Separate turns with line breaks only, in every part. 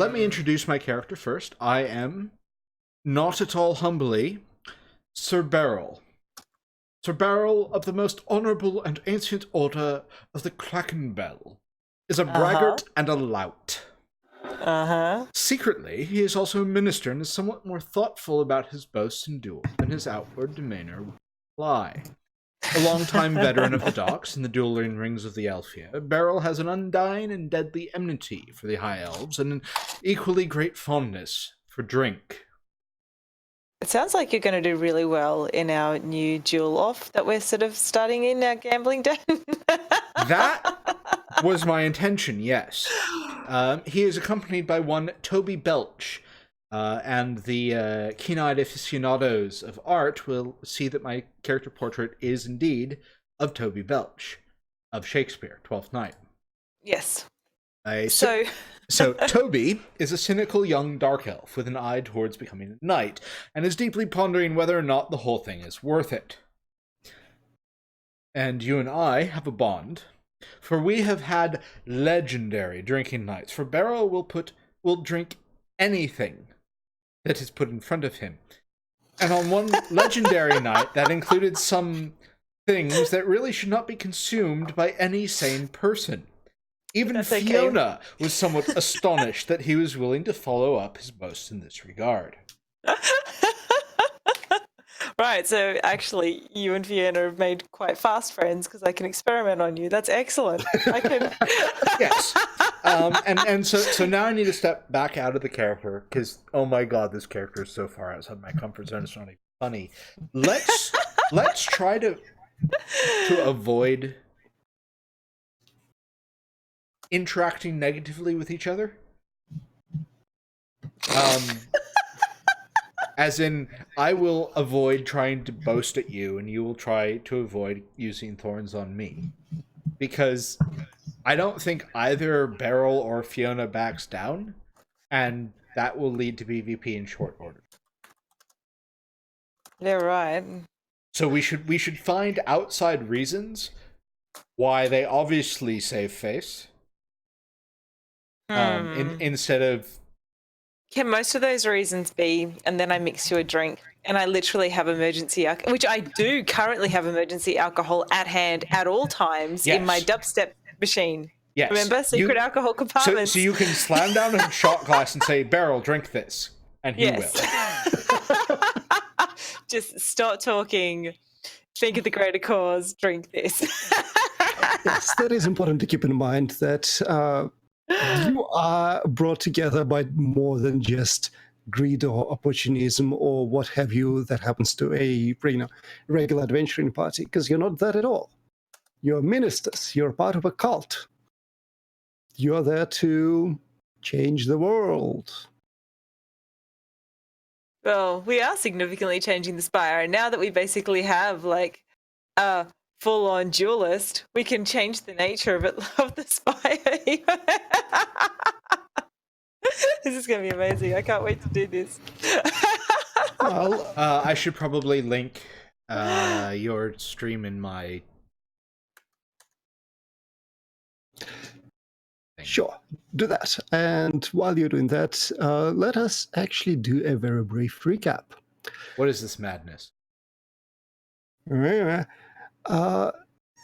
Let me introduce my character first. I am, not at all humbly, Sir Beryl. Sir Beryl of the most honourable and ancient order of the Krakenbell is a braggart and a lout. Secretly, he is also a minister and is somewhat more thoughtful about his boasts and duels than his outward demeanour would imply. A long-time veteran of the docks and the dueling rings of the Elfia, Beryl has an undying and deadly enmity for the High Elves and an equally great fondness for drink.
It sounds like you're going to do really well in our new duel off that we're sort of starting in our gambling den.
That was my intention, yes. He is accompanied by one Toby Belch, and the keen-eyed aficionados of art will see that my character portrait is indeed of Toby Belch, of Shakespeare, Twelfth Night.
Yes.
So Toby is a cynical young dark elf with an eye towards becoming a knight, and is deeply pondering whether or not the whole thing is worth it. And you and I have a bond, for we have had legendary drinking nights. For Beryl will drink anything that is put in front of him. And on one legendary night, that included some things that really should not be consumed by any sane person. Even Fiona was somewhat astonished that he was willing to follow up his boast in this regard.
Right, so actually, you and Fiona have made quite fast friends because I can experiment on you. That's excellent. I can.
Yes. And so now I need to step back out of the character because, oh my god, this character is so far outside my comfort zone. It's not even funny. Let's try to avoid interacting negatively with each other. As in, I will avoid trying to boast at you, and you will try to avoid using thorns on me. Because I don't think either Beryl or Fiona backs down, and that will lead to PvP in short order.
Yeah, right.
So we should find outside reasons why they obviously save face. Instead of...
Can most of those reasons be, and then I mix you a drink, and I literally have emergency alcohol, which I do currently have emergency alcohol at hand at all times in my dubstep machine.
Yes.
Remember? Secret alcohol compartments.
So you can slam down a shot glass and say, Beryl, drink this. And he will.
Just stop talking, think of the greater cause, drink this.
Yes, that is important to keep in mind that... you are brought together by more than just greed or opportunism or what have you that happens to a regular adventuring party, because you're not that at all. You're ministers. You're part of a cult. You're there to change the world.
Well, we are significantly changing the Spire, and now that we basically have, like, a full-on duelist, we can change the nature of the Spire. This is going to be amazing. I can't wait to do this.
Well, I should probably link your stream in my...
Sure, do that. And while you're doing that, let us actually do a very brief recap.
What is this madness?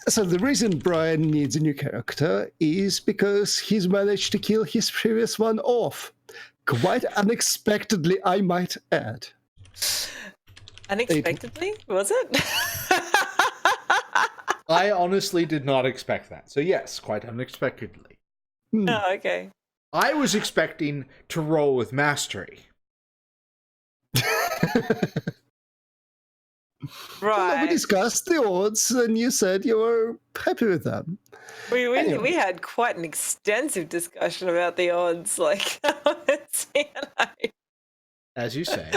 So the reason Brian needs a new character is because he's managed to kill his previous one off. Quite unexpectedly, I might add.
Unexpectedly? Was it?
I honestly did not expect that. So yes, quite unexpectedly.
Oh, okay.
I was expecting to roll with mastery.
Right.
Well, we discussed the odds, and you said you were happy with them.
We had quite an extensive discussion about the odds, like,
as you say.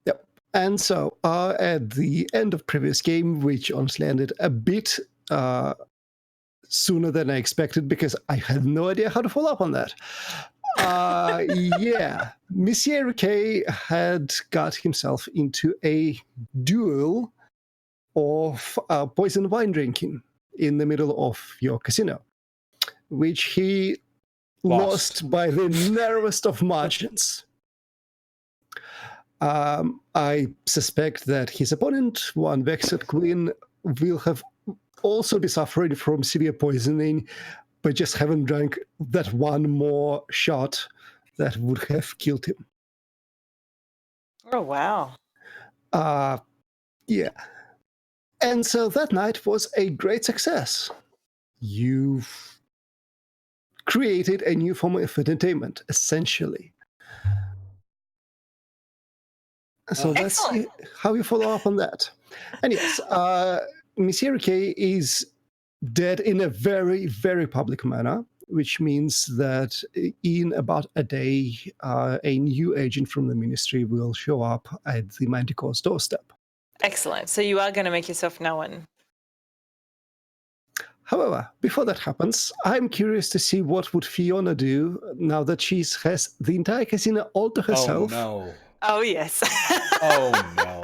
Yep. And so, at the end of previous game, which honestly ended a bit sooner than I expected because I had no idea how to follow up on that. Monsieur Riquet had got himself into a duel of poison wine drinking in the middle of your casino, which he lost by the narrowest of margins. I suspect that his opponent, one Vexed Queen, will have also be suffering from severe poisoning, but just haven't drank that one more shot that would have killed him.
Oh, wow.
Yeah. And so that night was a great success. You've created a new form of entertainment, essentially. So that's how you follow up on that. And yes, Miss Yerike is dead in a very, very public manner, which means that in about a day, a new agent from the ministry will show up at the Manticore's doorstep.
Excellent. So you are going to make yourself known.
However, before that happens, I'm curious to see what would Fiona do now that she has the entire casino all to herself.
Oh, no.
Oh, yes.
Oh, no.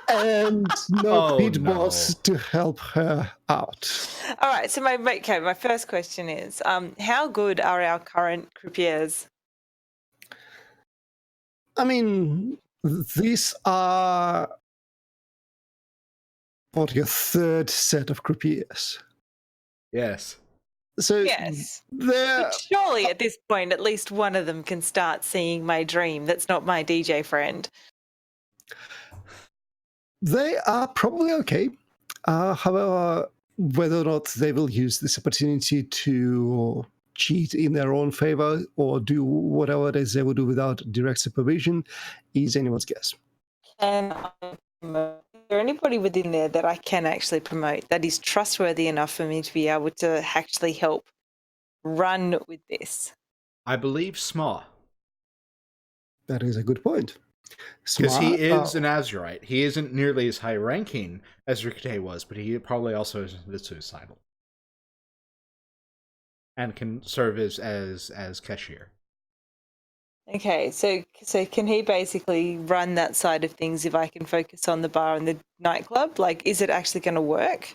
And no pit boss to help her out.
All right. So my first question is, how good are our current croupiers?
I mean, these are your third set of croupiers.
Yes.
So
yes. But surely at this point, at least one of them can start seeing my dream. That's not my DJ friend.
They are probably okay. However, whether or not they will use this opportunity to cheat in their own favor or do whatever it is they will do without direct supervision is anyone's guess.
Is there anybody within there that I can actually promote that is trustworthy enough for me to be able to actually help run with this?
I believe Sma.
That is a good point.
Because he is an Azurite. He isn't nearly as high ranking as Ricochet was, but he probably also isn't a bit suicidal. And can serve as cashier.
Okay, so can he basically run that side of things if I can focus on the bar and the nightclub? Like, is it actually going to work?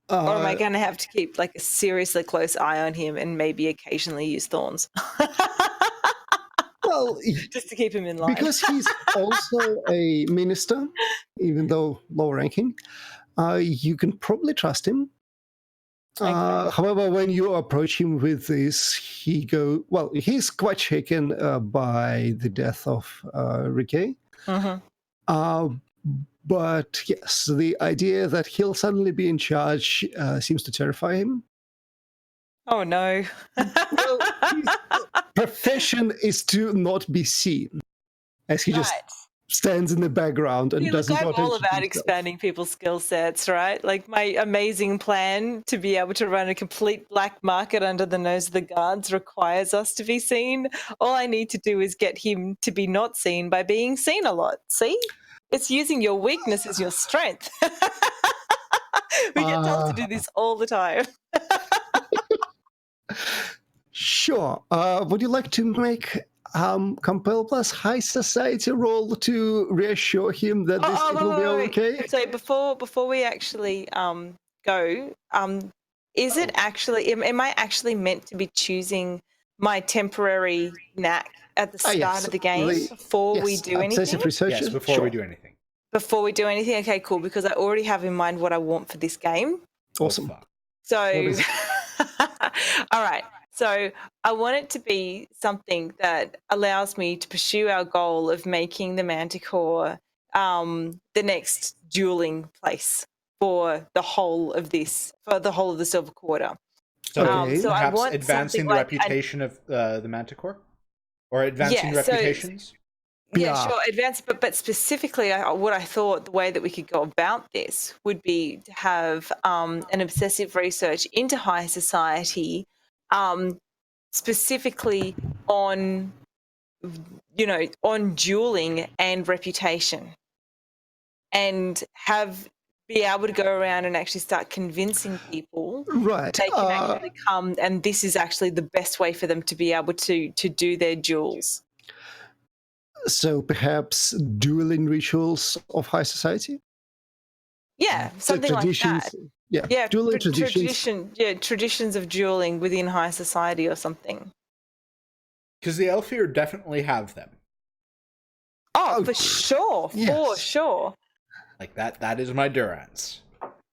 Or am I going to have to keep like a seriously close eye on him and maybe occasionally use thorns?
Well,
just to keep him in line.
Because he's also a minister, even though low ranking, you can probably trust him. Okay. However, when you approach him with this, he's quite shaken by the death of Rike.
Mm-hmm.
But yes, the idea that he'll suddenly be in charge seems to terrify him.
Oh, no.
Well, his profession is to not be seen, as he just stands in the background and doesn't.
I'm all about expanding people's skill sets, right? Like my amazing plan to be able to run a complete black market under the nose of the guards requires us to be seen. All I need to do is get him to be not seen by being seen a lot. See? It's using your weakness as your strength. We get told to do this all the time.
Sure. Would you like to make Compel plus High Society roll to reassure him that this will be okay?
So before we actually go, is it actually? Am I actually meant to be choosing my temporary knack at the start of the game before we do anything?
Yes, before we do anything.
Before we do anything, okay, cool. Because I already have in mind what I want for this game.
Awesome.
So, all right. So I want it to be something that allows me to pursue our goal of making the Manticore the next dueling place for the whole of the Silver Quarter.
So perhaps I want advancing the reputation of the Manticore? Or advancing reputations?
Yeah, sure, advance, but specifically what I thought the way that we could go about this would be to have an obsessive research into high society, specifically on dueling and reputation, and be able to go around and actually start convincing people
they
can actually come, and this is actually the best way for them to be able to do their duels.
So perhaps dueling rituals of high society?
Yeah, something like that. Yeah,
dueling traditions.
traditions of dueling within high society or something.
Because the Elfir definitely have them.
Oh, for sure,
yes.
for sure.
Like that is my Durance.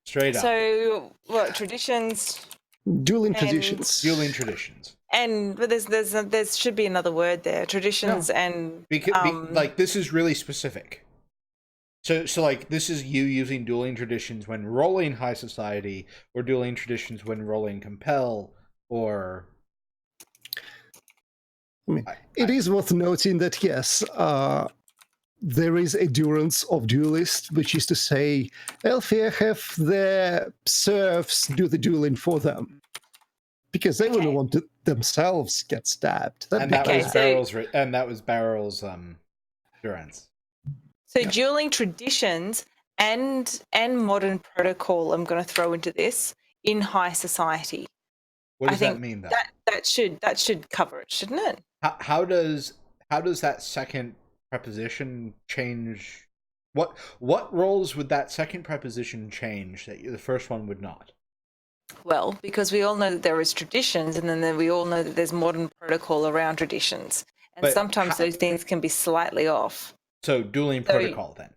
Straight up.
So, what traditions?
Dueling
And-
traditions.
Dueling traditions.
But there should be another word there. Traditions and
like this is really specific. So like this is you using dueling traditions when rolling high society, or dueling traditions when rolling compel, or.
I mean, it is worth noting that yes, there is a durance of duelist, which is to say, Elfir have their serfs do the dueling for them. Because they wouldn't want to themselves get stabbed.
And that was Barrel's Durance.
So dueling traditions and modern protocol, I'm going to throw into this in high society.
What does that mean, though?
That should cover it, shouldn't it?
How does that second preposition change? What roles would that second preposition change that the first one would not?
Well, because we all know that there is traditions, and then we all know that there's modern protocol around traditions, and
But
sometimes those things can be slightly off.
So dueling protocol then.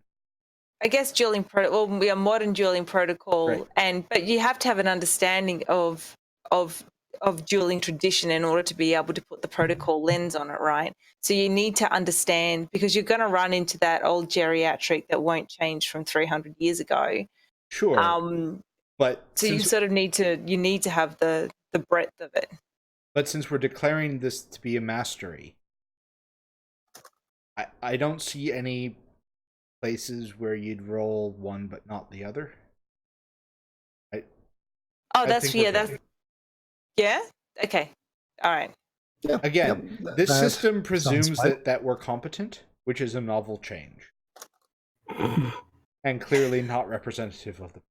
I guess dueling protocol. Well, we are modern dueling protocol,
right.
but you have to have an understanding of dueling tradition in order to be able to put the protocol lens on it, right? So you need to understand, because you're going to run into that old geriatric that won't change from 300 years ago.
Sure. But
so you sort of need to have the breadth of it.
But since we're declaring this to be a mastery, I don't see any places where you'd roll one but not the other.
Yeah. Okay. All right.
Yeah,
again, this system presumes that we're competent, which is a novel change, and clearly not representative of the.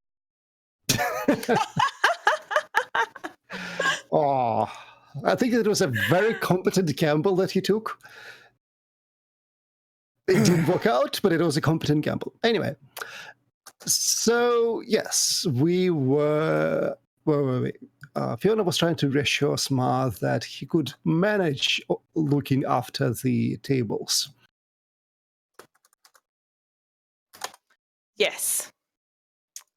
Oh, I think it was a very competent gamble that he took. It didn't work out, but it was a competent gamble. Anyway, so yes, we were. Where were we? Fiona was trying to reassure Smar that he could manage looking after the tables.
Yes.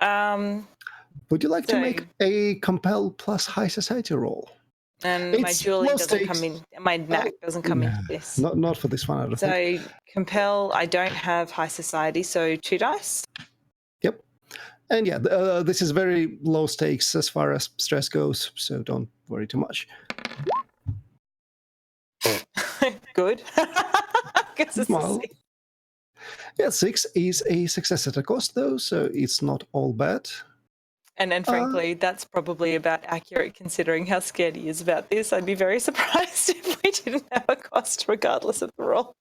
Would you like to make a compel plus high society roll?
And my dueling doesn't come in. My knack doesn't come into this.
Not for this one, I don't think.
So compel, I don't have high society, so 2 dice.
Yep. And yeah, this is very low stakes as far as stress goes, so don't worry too much.
Good.
Well, yeah, 6 is a success at a cost, though, so it's not all bad.
And frankly, that's probably about accurate considering how scared he is about this. I'd be very surprised if we didn't have a cost regardless of the roll.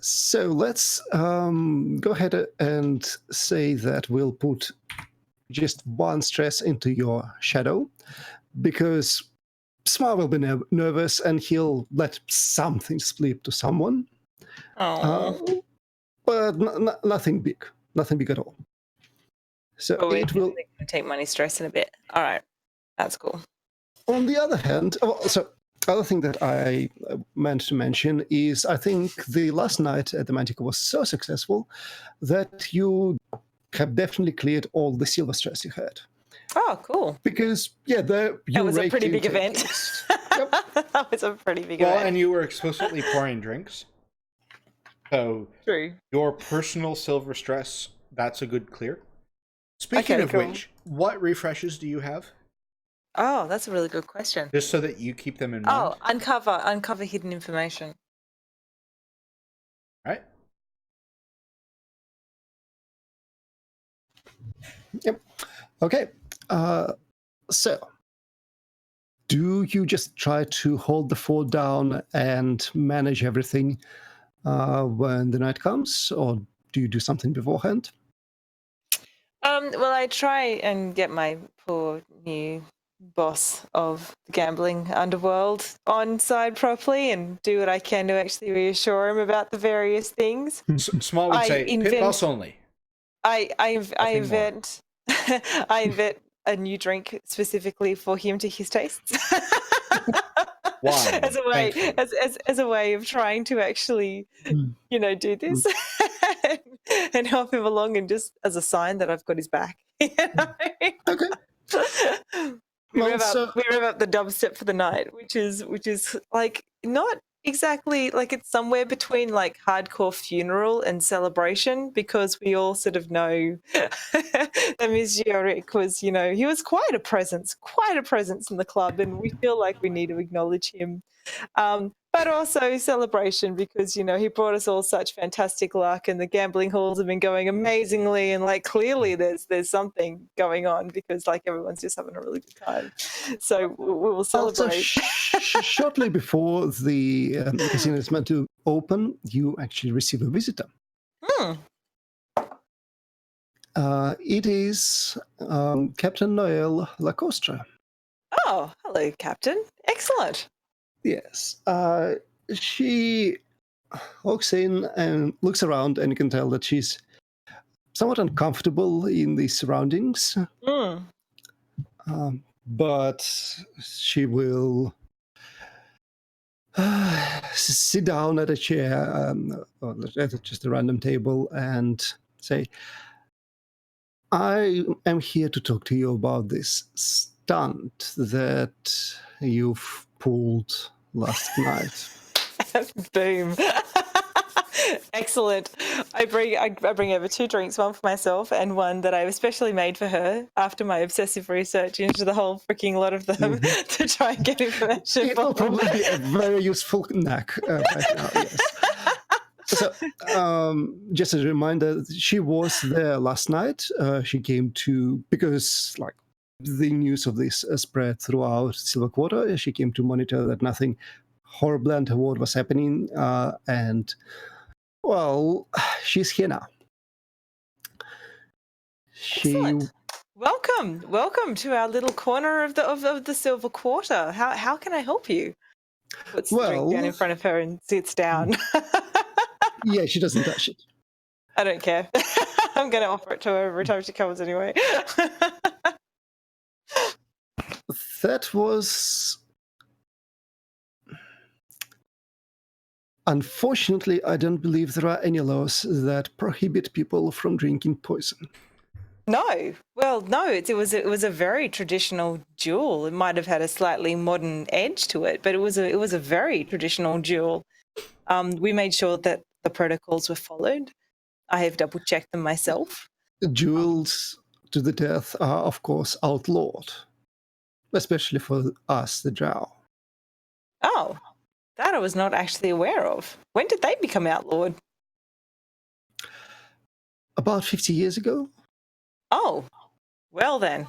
So let's go ahead and say that we'll put just 1 stress into your shadow, because Smar will be nervous and he'll let something slip to someone. But nothing big at all. So it will
take money stress in a bit. All right, that's cool.
On the other hand, other thing that I meant to mention is I think the last night at the Manticore was so successful that you have definitely cleared all the silver stress you had.
Oh, cool.
Because that
was a pretty big event.
Yep.
That was a pretty big event.
Well, and you were explicitly pouring drinks. So
true.
Your personal silver stress, that's a good clear. Speaking of which, what refreshes do you have?
Oh, that's a really good question.
Just so that you keep them in mind.
Oh, uncover hidden information.
Right.
Yep. Okay. So, do you just try to hold the fort down and manage everything when the night comes, or do you do something beforehand?
Well, I try and get my poor new boss of the gambling underworld on side properly and do what I can to actually reassure him about the various things.
Small would say, pit boss only.
I invent I invent a new drink specifically for him to his tastes.
Why?
as a way of trying to actually, do this and help him along, and just as a sign that I've got his back.
Okay.
We rev up the dubstep for the night, which is like not exactly like, it's somewhere between like hardcore funeral and celebration, because we all sort of know that Monsieur Rick was, he was quite a presence in the club, and we feel like we need to acknowledge him. But also celebration, because, he brought us all such fantastic luck, and the gambling halls have been going amazingly, and like clearly there's something going on, because like everyone's just having a really good time. So we will celebrate.
Also, shortly before the casino is meant to open, you actually receive a visitor. It is Captain Noel Lacostra.
Oh, hello, Captain. Excellent.
Yes. She walks in and looks around, and you can tell that she's somewhat uncomfortable in the surroundings. But she will sit down at a chair, or at just a random table, and say, I am here to talk to you about this stunt that you've pulled last night.
Boom. Excellent. I bring over 2 drinks, one for myself and one that I've especially made for her after my obsessive research into the whole freaking lot of them to try and get information.
It will probably be a very useful knack right now, yes. So, just as a reminder, she was there last night. She came to, because like the news of this spread throughout Silver Quarter, she came to monitor that nothing horrible and untoward was happening, and well, she's here now.
Excellent. Welcome to our little corner of the Silver Quarter. How can I help you? Puts the drink down in front of her and sits down.
Yeah, she doesn't touch it.
I don't care. I'm going to offer it to her every time she comes anyway.
That was... Unfortunately, I don't believe there are any laws that prohibit people from drinking poison.
No. Well, no, it was a very traditional duel. It might have had a slightly modern edge to it, but it was a very traditional duel. We made sure that the protocols were followed. I have double-checked them myself.
Duels to the death are, of course, outlawed, especially for us, the Drow.
Oh, that I was not actually aware of. When did they become outlawed?
About 50 years ago.
Oh, well then.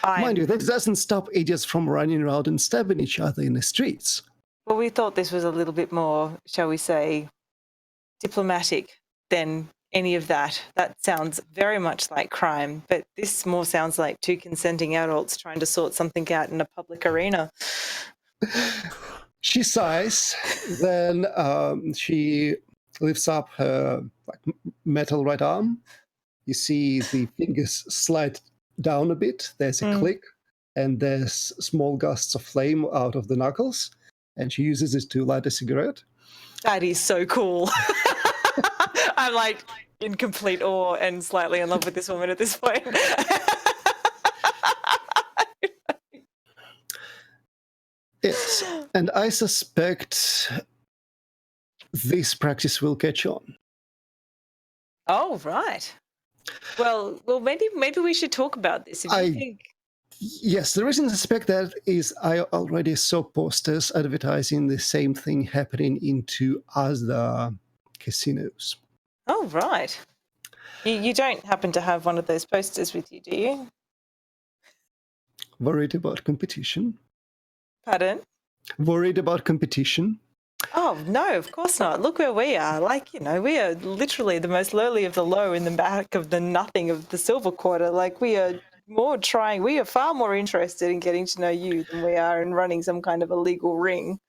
Mind you, that doesn't stop idiots from running around and stabbing each other in the streets.
Well, we thought this was a little bit more, shall we say, diplomatic than any of that. That sounds very much like crime, but this more sounds like 2 consenting adults trying to sort something out in a public arena.
She sighs, then she lifts up her metal right arm. You see the fingers slide down a bit. There's a click, and there's small gusts of flame out of the knuckles, and she uses it to light a cigarette.
That is so cool. I'm like in complete awe and slightly in love with this woman at this point.
Yes, and I suspect this practice will catch on.
Oh, right. Well, maybe we should talk about this. If you think...
Yes, the reason I suspect that is I already saw posters advertising the same thing happening into other casinos.
Oh, right. You don't happen to have one of those posters with you, do you?
Worried about competition?
Pardon?
Worried about competition?
Oh, no, of course not. Look where we are. Like, we are literally the most lowly of the low in the back of the nothing of the Silver Quarter. Like, we are more trying. We are far more interested in getting to know you than we are in running some kind of illegal ring.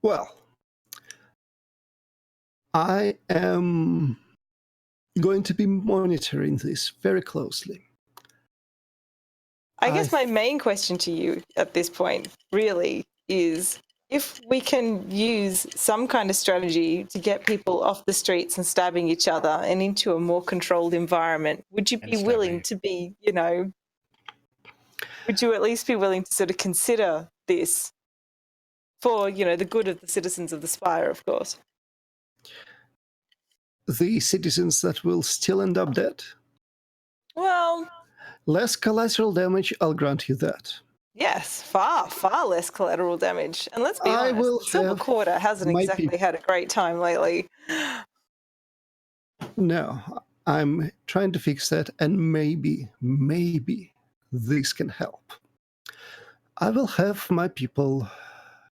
Well, I am going to be monitoring this very closely.
I guess my main question to you at this point really is if we can use some kind of strategy to get people off the streets and stabbing each other and into a more controlled environment, would you be willing to be, would you at least be willing to sort of consider this for, the good of the citizens of the Spire, of course?
The citizens that will still end up dead?
Well,
less collateral damage, I'll grant you that.
Yes, far, far less collateral damage. And let's be honest, Silver Quarter hasn't exactly had a great time lately.
No, I'm trying to fix that, and maybe this can help. I will have my people,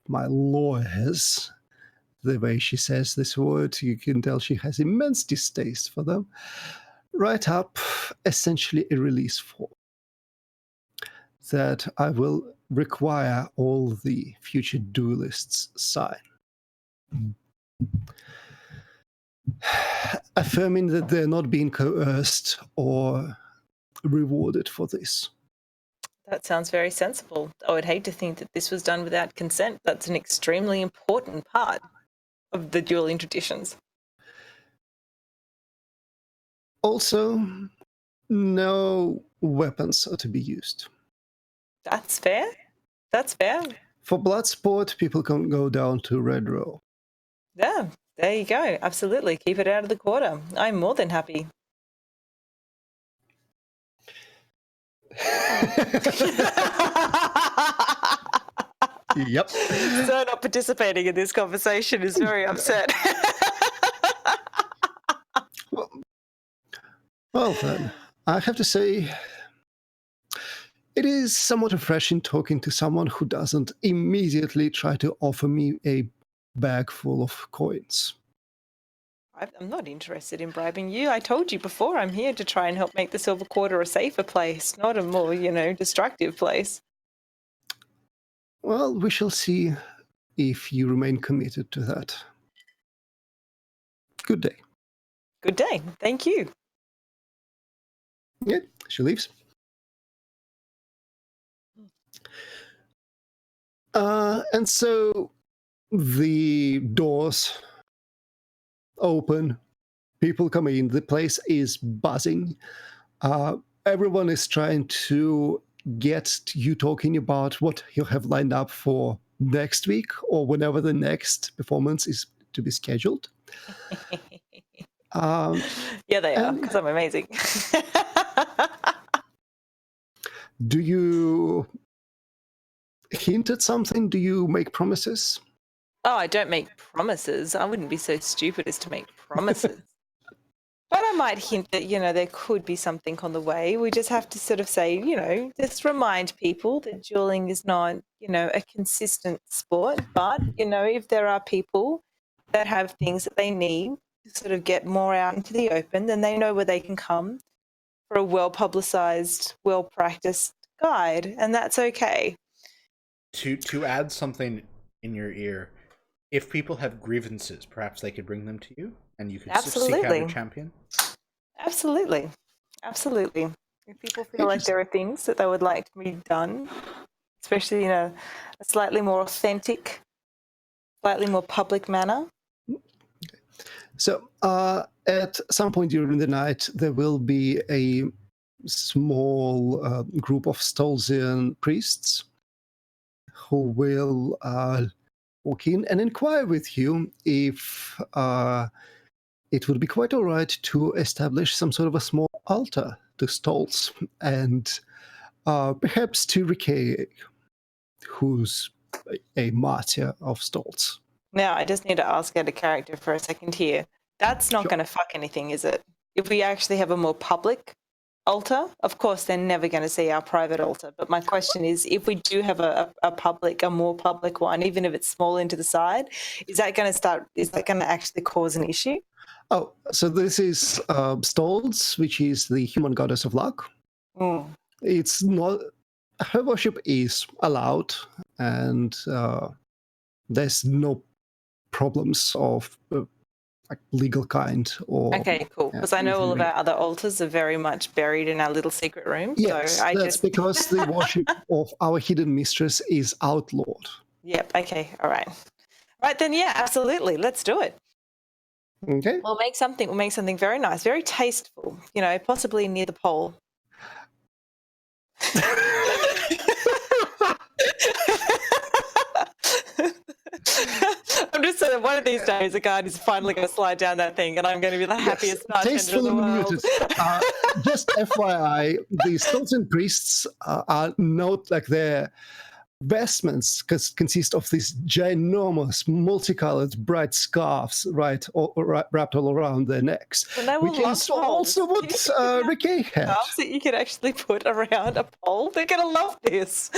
my lawyers, the way she says this word, you can tell she has immense distaste for them, write up essentially a release form that I will require all the future duelists sign, affirming that they're not being coerced or rewarded for this.
That sounds very sensible. I would hate to think that this was done without consent. That's an extremely important part of the dueling traditions.
Also, no weapons are to be used.
That's fair. That's fair.
For blood sport, people can go down to Red Row.
Yeah, there you go. Absolutely. Keep it out of the quarter. I'm more than happy.
Yep.
So not participating in this conversation is very upset.
Well then, I have to say, it is somewhat refreshing talking to someone who doesn't immediately try to offer me a bag full of coins.
I'm not interested in bribing you. I told you before, I'm here to try and help make the Silver Quarter a safer place, not a more, destructive place.
Well, we shall see if you remain committed to that. Good day.
Good day. Thank you.
Yeah, she leaves. And so the doors open, people come in, the place is buzzing. Everyone is trying to get you talking about what you have lined up for next week or whenever the next performance is to be scheduled.
Yeah, they are, because I'm amazing.
Do you hint at something? Do you make promises?
Oh, I don't make promises. I wouldn't be so stupid as to make promises. But I might hint that, there could be something on the way. We just have to sort of say, just remind people that dueling is not, a consistent sport. But, if there are people that have things that they need to sort of get more out into the open, then they know where they can come for a well-publicized, well-practiced guide. And that's okay.
To add something in your ear, if people have grievances, perhaps they could bring them to you and you could seek out a champion?
Absolutely. Absolutely. If people feel like there are things that they would like to be done, especially in a slightly more authentic, slightly more public manner.
So at some point during the night, there will be a small group of Stolzian priests who will walk in and inquire with you if it would be quite all right to establish some sort of a small altar to Stolz and perhaps to Rike, who's a martyr of Stolz.
Now, I just need to ask out of character for a second here. That's not going to fuck anything, is it? If we actually have a more public altar, of course, they're never going to see our private altar. But my question is, if we do have a more public one, even if it's small into the side, is that going to actually cause an issue?
Oh, so this is Stolz, which is the human goddess of luck.
Mm.
It's not, her worship is allowed, and there's no problems of like legal kind or.
Okay, cool. Because I know all of our other altars are very much buried in our little secret room.
Yes,
so
that's because the worship of our hidden mistress is outlawed.
Yep. Okay. All right. Right then. Yeah. Absolutely. Let's do it.
Okay.
We'll make something very nice, very tasteful. You know, possibly near the pole. I'm just saying, one of these days, a guy is finally going to slide down that thing, and I'm going to be the happiest bartender in the world.
Just FYI, the Stolzen priests are not like their vestments consist of these ginormous, multicolored, bright scarves, right, wrapped all around their necks, which is also what Ricky had.
Scarves that you can actually put around a pole. They're going to love this.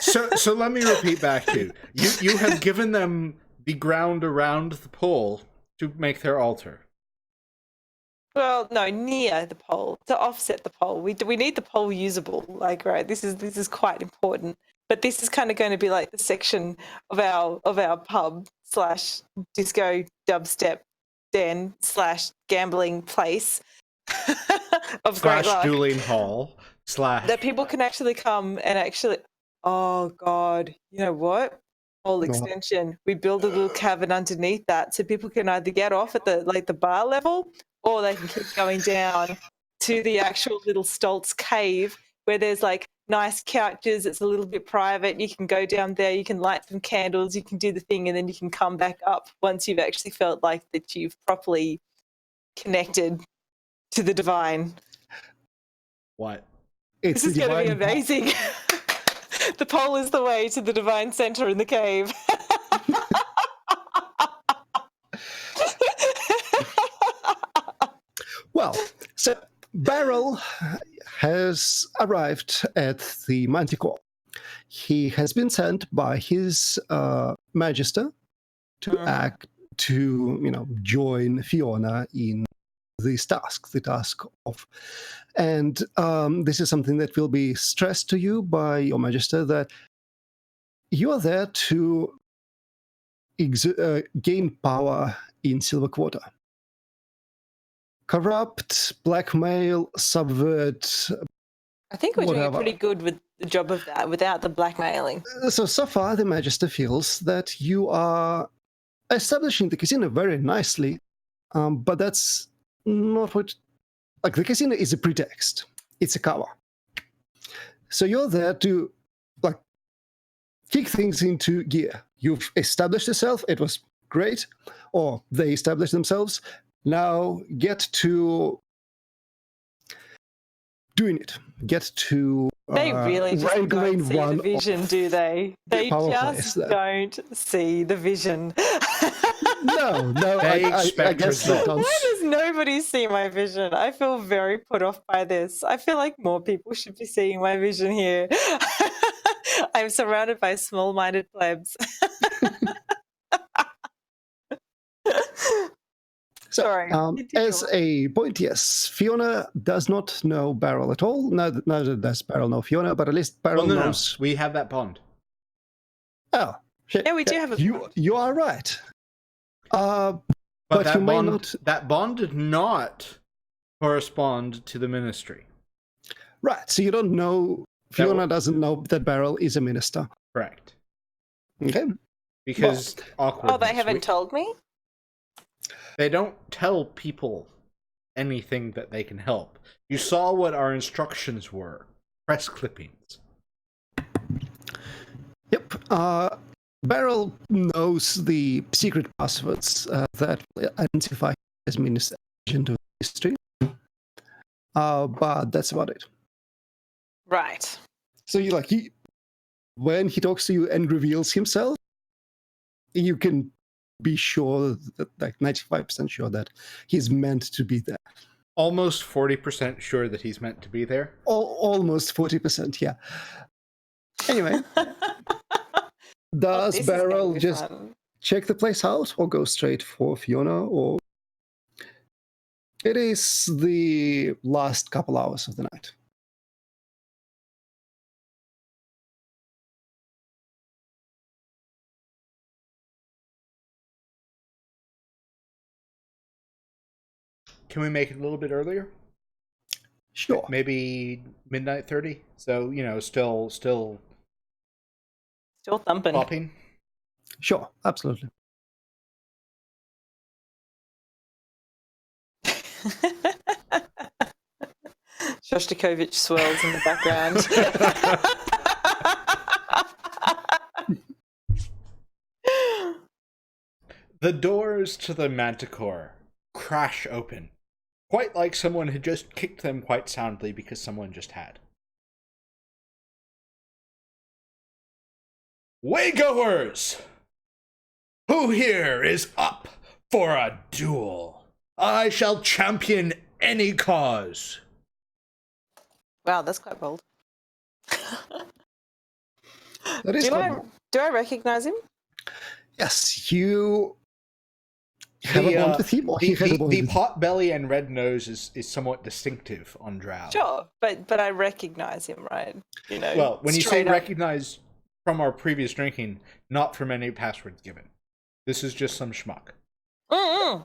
So let me repeat back to you. You have given them the ground around the pole to make their altar.
Well, no, near the pole to offset the pole. We need the pole usable. Like, right, this is quite important. But this is kind of going to be like the section of our pub / disco dubstep den / gambling place of great luck.
Dueling hall /
that people can actually come and actually. Oh God, you know what? Whole extension. We build a little cavern underneath that, so people can either get off at the bar level, or they can keep going down to the actual little Stolz cave where there's like nice couches. It's a little bit private. You can go down there, you can light some candles, you can do the thing, and then you can come back up once you've actually felt like that you've properly connected to the divine.
What?
This is going to be amazing. The pole is the way to the divine center in the cave.
Well, so Beryl has arrived at the Manticore. He has been sent by his Magister to join Fiona in this task, the task of, and this is something that will be stressed to you by your Magister, that you are there to gain power in Silver Quarter. Corrupt, blackmail, subvert.
I think we're doing pretty good with the job of that without the blackmailing.
So far, the Magister feels that you are establishing the casino very nicely, but that's not what. Like, the casino is a pretext; it's a cover. So you're there to kick things into gear. You've established yourself; it was great, or they established themselves. Now get to doing it. Get to
they really just don't see the vision, do they? They just don't see the vision.
No.
They expect results.
Why does nobody see my vision? I feel very put off by this. I feel like more people should be seeing my vision here. I'm surrounded by small-minded plebs.
So, as a point, yes, Fiona does not know Beryl at all. Neither does Beryl know Fiona, but at least Beryl knows.
We have that bond.
Oh, shit.
Yeah, we do have a bond.
You are right.
But that bond did not correspond to the ministry.
Right, so you don't know, Fiona doesn't know that Beryl is a minister.
Correct.
Okay.
Because awkward.
Oh, they haven't told me?
They don't tell people anything that they can help. You saw what our instructions were. Press clippings. Yep.
Beryl knows the secret passwords that identify as minister agent of history. But that's about it.
Right.
So when he talks to you and reveals himself, you can be sure that, 95% sure that he's meant to be there.
almost 40% sure that he's meant to be there.
Almost 40%, yeah. Anyway, does
This is gonna
Beryl
be
just
fun.
check the place out or go straight for Fiona? Or it is the last couple hours of the night.
Can we make it a little bit earlier?
Sure.
Maybe midnight 30. So still
Still thumping.
popping.
Sure, absolutely.
Shostakovich swirls in the background.
The doors to the Manticore crash open, quite like someone had just kicked them quite soundly because someone just had. Waygoers! Who here is up for a duel? I shall champion any cause.
Wow, that's quite bold.
That is
Do I recognize him?
Yes, you have a bond with him, or he has a bond
The
with
pot belly and red nose is somewhat distinctive on Drow.
Sure, but I recognize him, right?
Well, when you say
straight up.
recognize from our previous drinking, not from any passwords given. This is just some schmuck.
Mm-mm.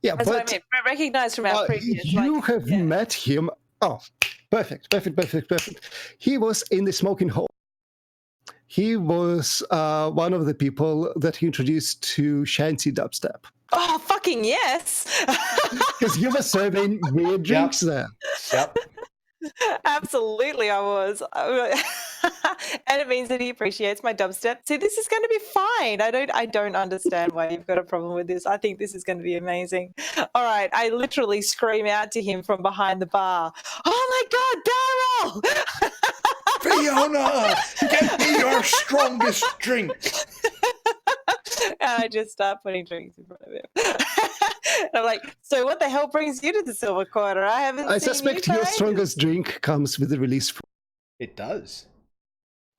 Yeah,
That's
but
what I mean. I recognize from our previous.
you have met him. Oh, perfect. He was in the smoking hole. He was one of the people that he introduced to Shanty Dubstep.
Oh, fucking yes!
Because you were serving weird drinks there.
Yep.
Absolutely, I was. And it means that he appreciates my dubstep. See, this is going to be fine. I don't understand why you've got a problem with this. I think this is going to be amazing. All right, I literally scream out to him from behind the bar. Oh my God, Daryl!
Fiona, get me your strongest drink.
And I just start putting drinks in front of him. And I'm like, so what the hell brings you to the Silver Quarter? I
suspect your strongest drink comes with the release.
It does.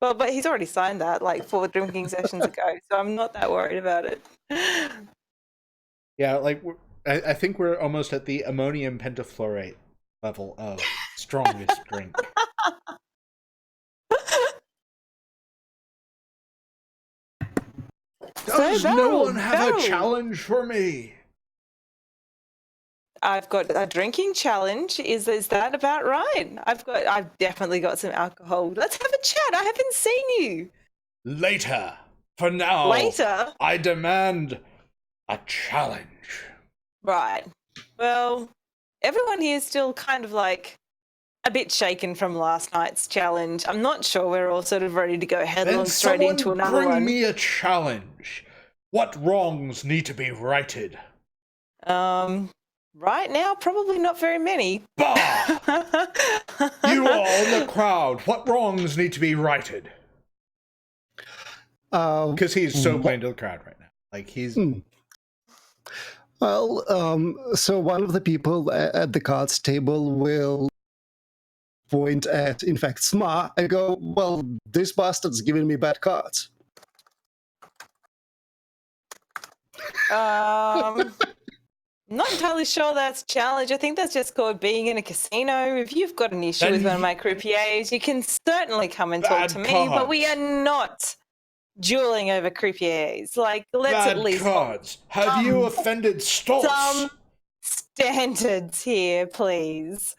Well, but he's already signed that like 4 drinking sessions ago, so I'm not that worried about it.
Yeah, like I think we're almost at the ammonium pentafluorate level of strongest drink. Does no one have a challenge for me?
I've got a drinking challenge. Is that about right? I've definitely got some alcohol. Let's have a chat. I haven't seen you.
Later. For now.
Later?
I demand a challenge.
Right. Well, everyone here is still kind of like a bit shaken from last night's challenge. I'm not sure we're all sort of ready to go headlong straight into another
bring
one.
me a challenge. What wrongs need to be righted?
Right now, probably not very many.
Bah! You all in the crowd, what wrongs need to be righted? Because he's so playing to the crowd right now. Like he's.
Well, so one of the people at the cards table will point at, in fact, Sma, and go, well, this bastard's giving me bad cards.
Not entirely sure that's a challenge. I think that's just called being in a casino. If you've got an issue with one of my croupiers, you can certainly come and talk to me, but we are not dueling over croupiers. Like, let's at least
cards. Have you offended Stoltz?
Some standards here, please.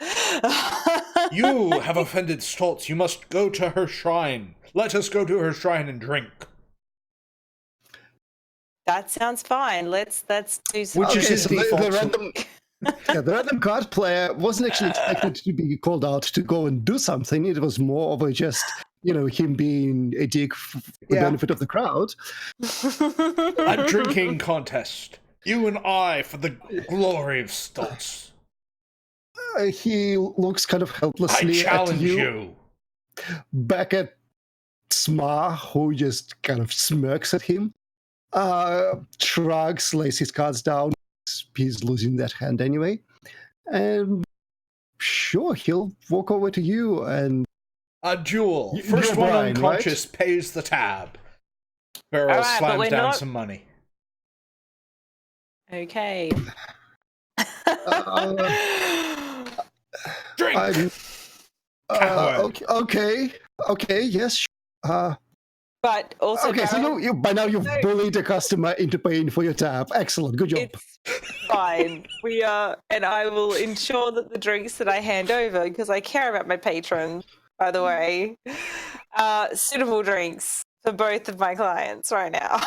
You have offended Stoltz. You must go to her shrine. Let us go to her shrine and drink.
That sounds fine. Let's do something.
Which is his default.
The random card player wasn't actually expected to be called out to go and do something. It was more of a just, him being a dick for the benefit of the crowd.
A drinking contest. You and I for the glory of Stoltz.
He looks kind of helplessly
at
you.
you.
Back at Sma, who just kind of smirks at him. Shrugs, lays his cards down. He's losing that hand anyway. And Sure, he'll walk over to you and...
A duel.
You're
First one
Brian,
unconscious pays the tab. Beryl
All right, but
slams
we're
down
not-
some money.
Okay.
Drink!
I'm,
Coward.
okay, yes.
But also,
Okay, so
Beryl,
you by now you've
No.
bullied a customer into paying for your tab. Excellent, good job.
it's fine. We are, and I will ensure that the drinks that I hand over, because I care about my patrons, by the way, suitable drinks for both of my clients right now.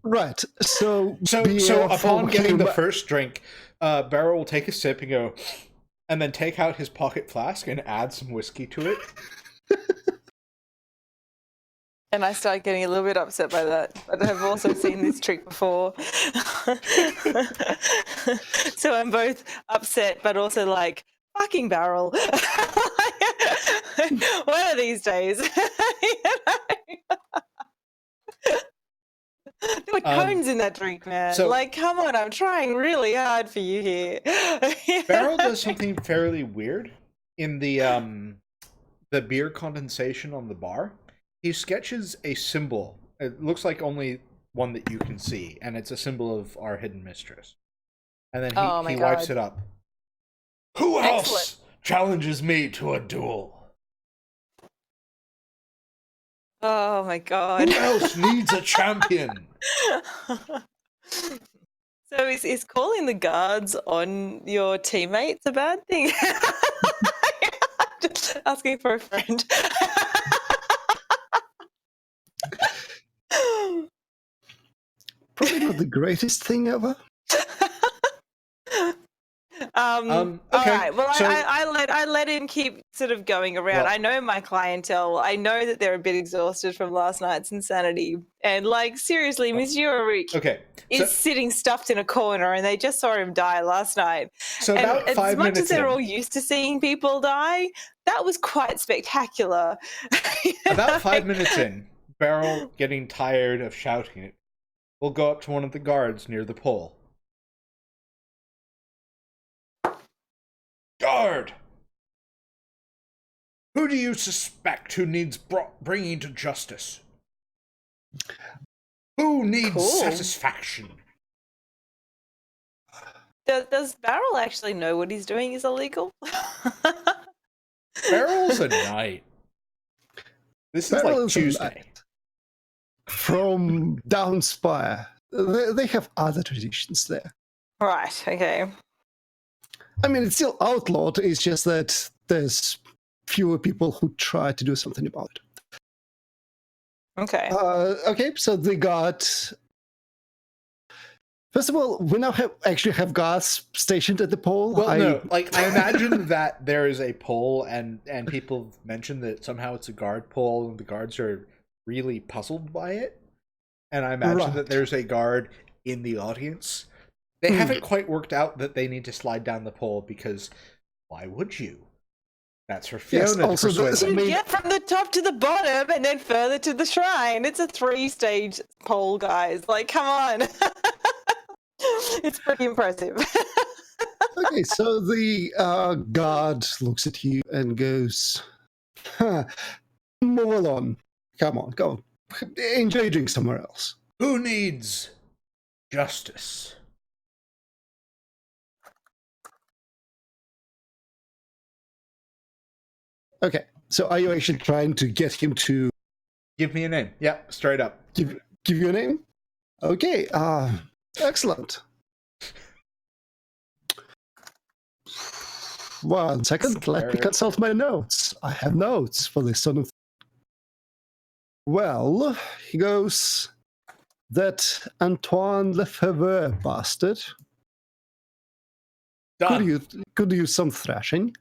Right. So
So upon
for
getting the
him-
first drink, Beryl will take a sip and go, and then take out his pocket flask and add some whiskey to it.
And I start getting a little bit upset by that. But I've also seen this trick before. So I'm both upset, but also like, fucking Barrel. One of these days. There were cones in that drink, man.
so-
like, come on, I'm trying really hard for you here.
Beryl does something fairly weird in the beer condensation on the bar. He sketches a symbol. It looks like only one that you can see, and it's a symbol of our hidden mistress. And then
Oh my
he wipes
God.
it up. Who else
Excellent.
challenges me to a duel?
Oh my god.
Who else needs a champion?
So is calling the guards on your teammates a bad thing? Just asking for a friend.
probably not the greatest thing ever.
All
Okay,
right. Well,
so-
I let him keep sort of going around.
Well-
I know my clientele. I know that they're a bit exhausted from last night's insanity. And like seriously, Monsieur Rook
Okay,
is sitting stuffed in a corner, and they just saw him die last night.
so
And
about 5
as much
minutes
as they're
in,
all used to seeing people die, that was quite spectacular.
about 5 minutes in, Beryl, getting tired of shouting it, will go up to one of the guards near the pole. Guard! Who do you suspect who needs bringing to justice? Who needs
Cool.
satisfaction?
Does Barrel actually know what he's doing is illegal?
Beryl's a knight. This is
Beryl
like
is a
Tuesday.
knight. From down Spire. They have other traditions there.
Right. Okay.
I mean, it's still outlawed. It's just that there's fewer people who try to do something about it.
Okay.
Okay, so they got... First of all, we now actually have guards stationed at the pole.
Well, no, like I imagine that there is a pole, and people have mentioned that somehow it's a guard pole, and the guards are really puzzled by it. And I imagine
Right.
that there's a guard in the audience. They haven't quite worked out that they need to slide down the pole because why would you? That's for
Yes,
Fiona
also
to persuade
the-
them.
You
mean-
get from the top to the bottom and then further to the shrine. It's a 3-stage pole, guys. Like, come on. It's pretty impressive.
Okay, so the guard looks at you and goes, huh, move along. Come on, go. Enjoy your drink somewhere else.
Who needs justice?
Okay, so are you actually trying to get him to
Give me a name. Yeah, straight up.
give you a name? Okay, excellent. 1 second, let me
Spare.
consult my notes. I have notes for this sort of. Well, he goes, that Antoine Lefebvre bastard
Done.
could use some thrashing.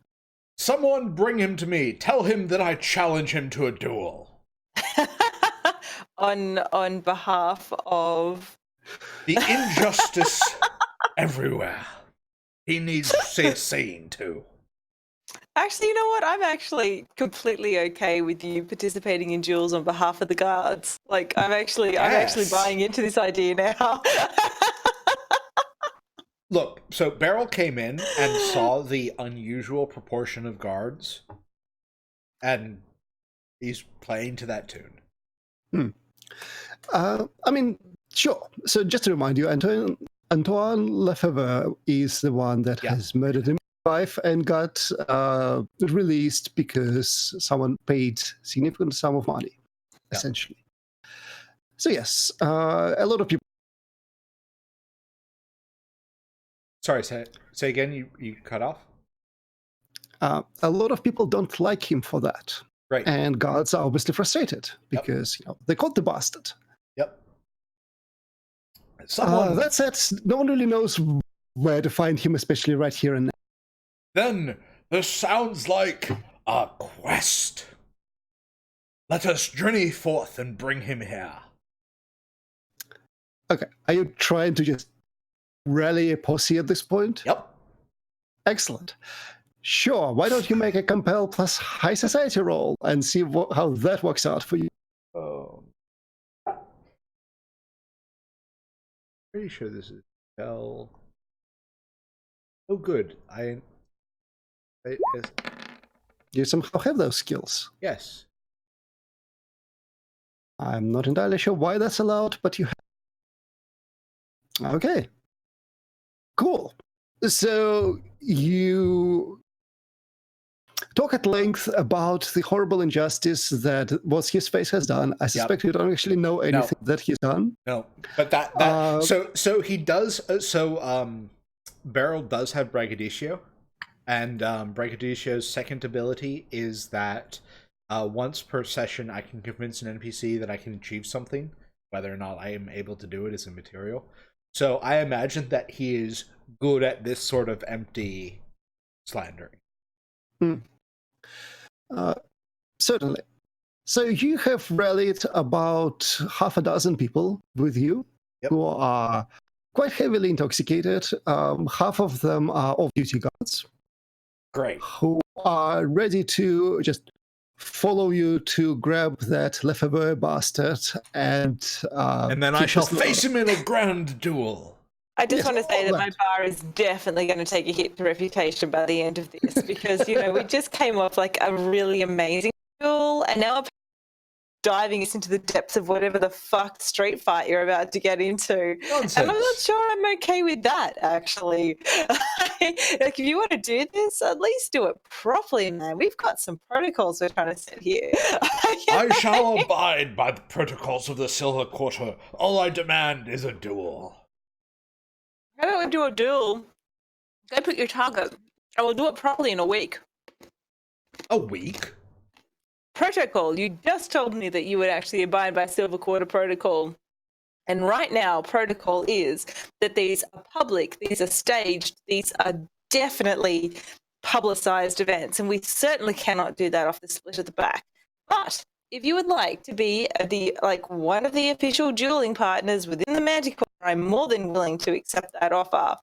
Someone bring him to me. Tell him that I challenge him to a duel.
on behalf of...
The injustice everywhere. He needs to say saying too.
Actually, you know what? I'm actually completely okay with you participating in duels on behalf of the guards. Like, I'm actually
Yes.
buying into this idea now.
Look, so Beryl came in and saw the unusual proportion of guards, and he's playing to that tune.
I mean, sure. So just to remind you, Antoine Lefebvre is the one that has murdered his wife and got released because someone paid significant sum of money, essentially. So yes, a lot of people.
Sorry, say again. You cut off.
A lot of people don't like him for that.
Right.
And guards are obviously frustrated because they caught the bastard.
Yep.
That said, no one really knows where to find him, especially right here and now.
Then this sounds like a quest. Let us journey forth and bring him here.
Okay, are you trying to just rally a posse at this point?
Yep.
Excellent. Sure, why don't you make a compel plus high society roll and see how that works out for you?
Pretty sure this is compel. Oh, good.
You somehow have those skills.
Yes.
I'm not entirely sure why that's allowed, but you have. Okay. Cool. So you talk at length about the horrible injustice that what's his face has done. I suspect you don't actually know anything that he's done.
No, but that so he does. Beryl does have braggadocio, and braggadocio's second ability is that once per session I can convince an NPC that I can achieve something, whether or not I am able to do it is immaterial. So I imagine that he is good at this sort of empty slandering.
Certainly. So you have rallied about half a dozen people with you who are quite heavily intoxicated. Half of them are off-duty guards.
Great.
Who are ready to just follow you to grab that Lefebvre bastard and
then I shall face him in a grand duel.
I just want to say that my bar is definitely going to take a hit to reputation by the end of this because, we just came off like a really amazing duel and now I'm diving us into the depths of whatever the fuck street fight you're about to get into.
Nonsense.
And I'm not sure I'm okay with that, actually. Like, if you want to do this, at least do it properly, man. We've got some protocols we're trying to set here.
I shall abide by the protocols of the Silver Quarter. All I demand is a duel.
How about we do a duel? Go pick your target. I will do it properly in a week.
A week?
Protocol. You just told me that you would actually abide by Silver Quarter protocol. And right now, protocol is that these are public, these are staged, these are definitely publicized events. And we certainly cannot do that off the split at the back. But if you would like to be one of the official dueling partners within the Manticore, I'm more than willing to accept that offer.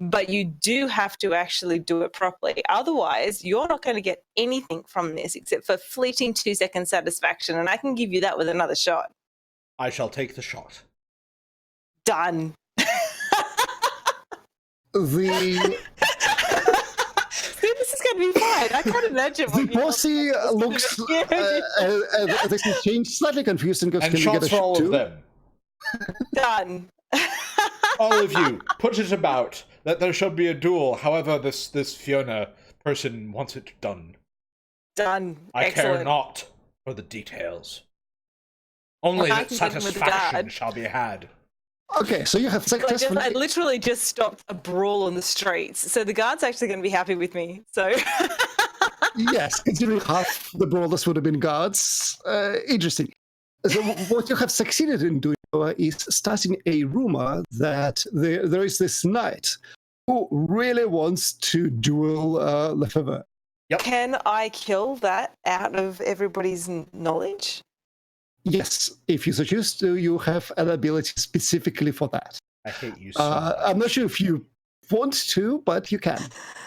But you do have to actually do it properly. Otherwise, you're not going to get anything from this except for fleeting 2-second satisfaction. And I can give you that with another shot.
I shall take the shot.
Done.
This
is going to be fine. I can't imagine.
The posse looks this has changed, slightly confused and goes,
and shots for all of them.
Done.
All of you, put it about that there shall be a duel. However, this Fiona person wants it done.
Done.
I
Excellent.
care not for the details. Only that satisfaction shall be had.
Okay, so you have successfully...
I literally just stopped a brawl on the streets, so the guard's actually going to be happy with me. So
yes, considering half the brawlers would have been guards. Interesting. So what you have succeeded in doing is starting a rumor that there is this knight who really wants to duel Lefebvre.
Yep.
Can I kill that out of everybody's knowledge?
Yes, if you so choose to, you have an ability specifically for that.
I hate you so much.
I'm not sure if you want to, but you can.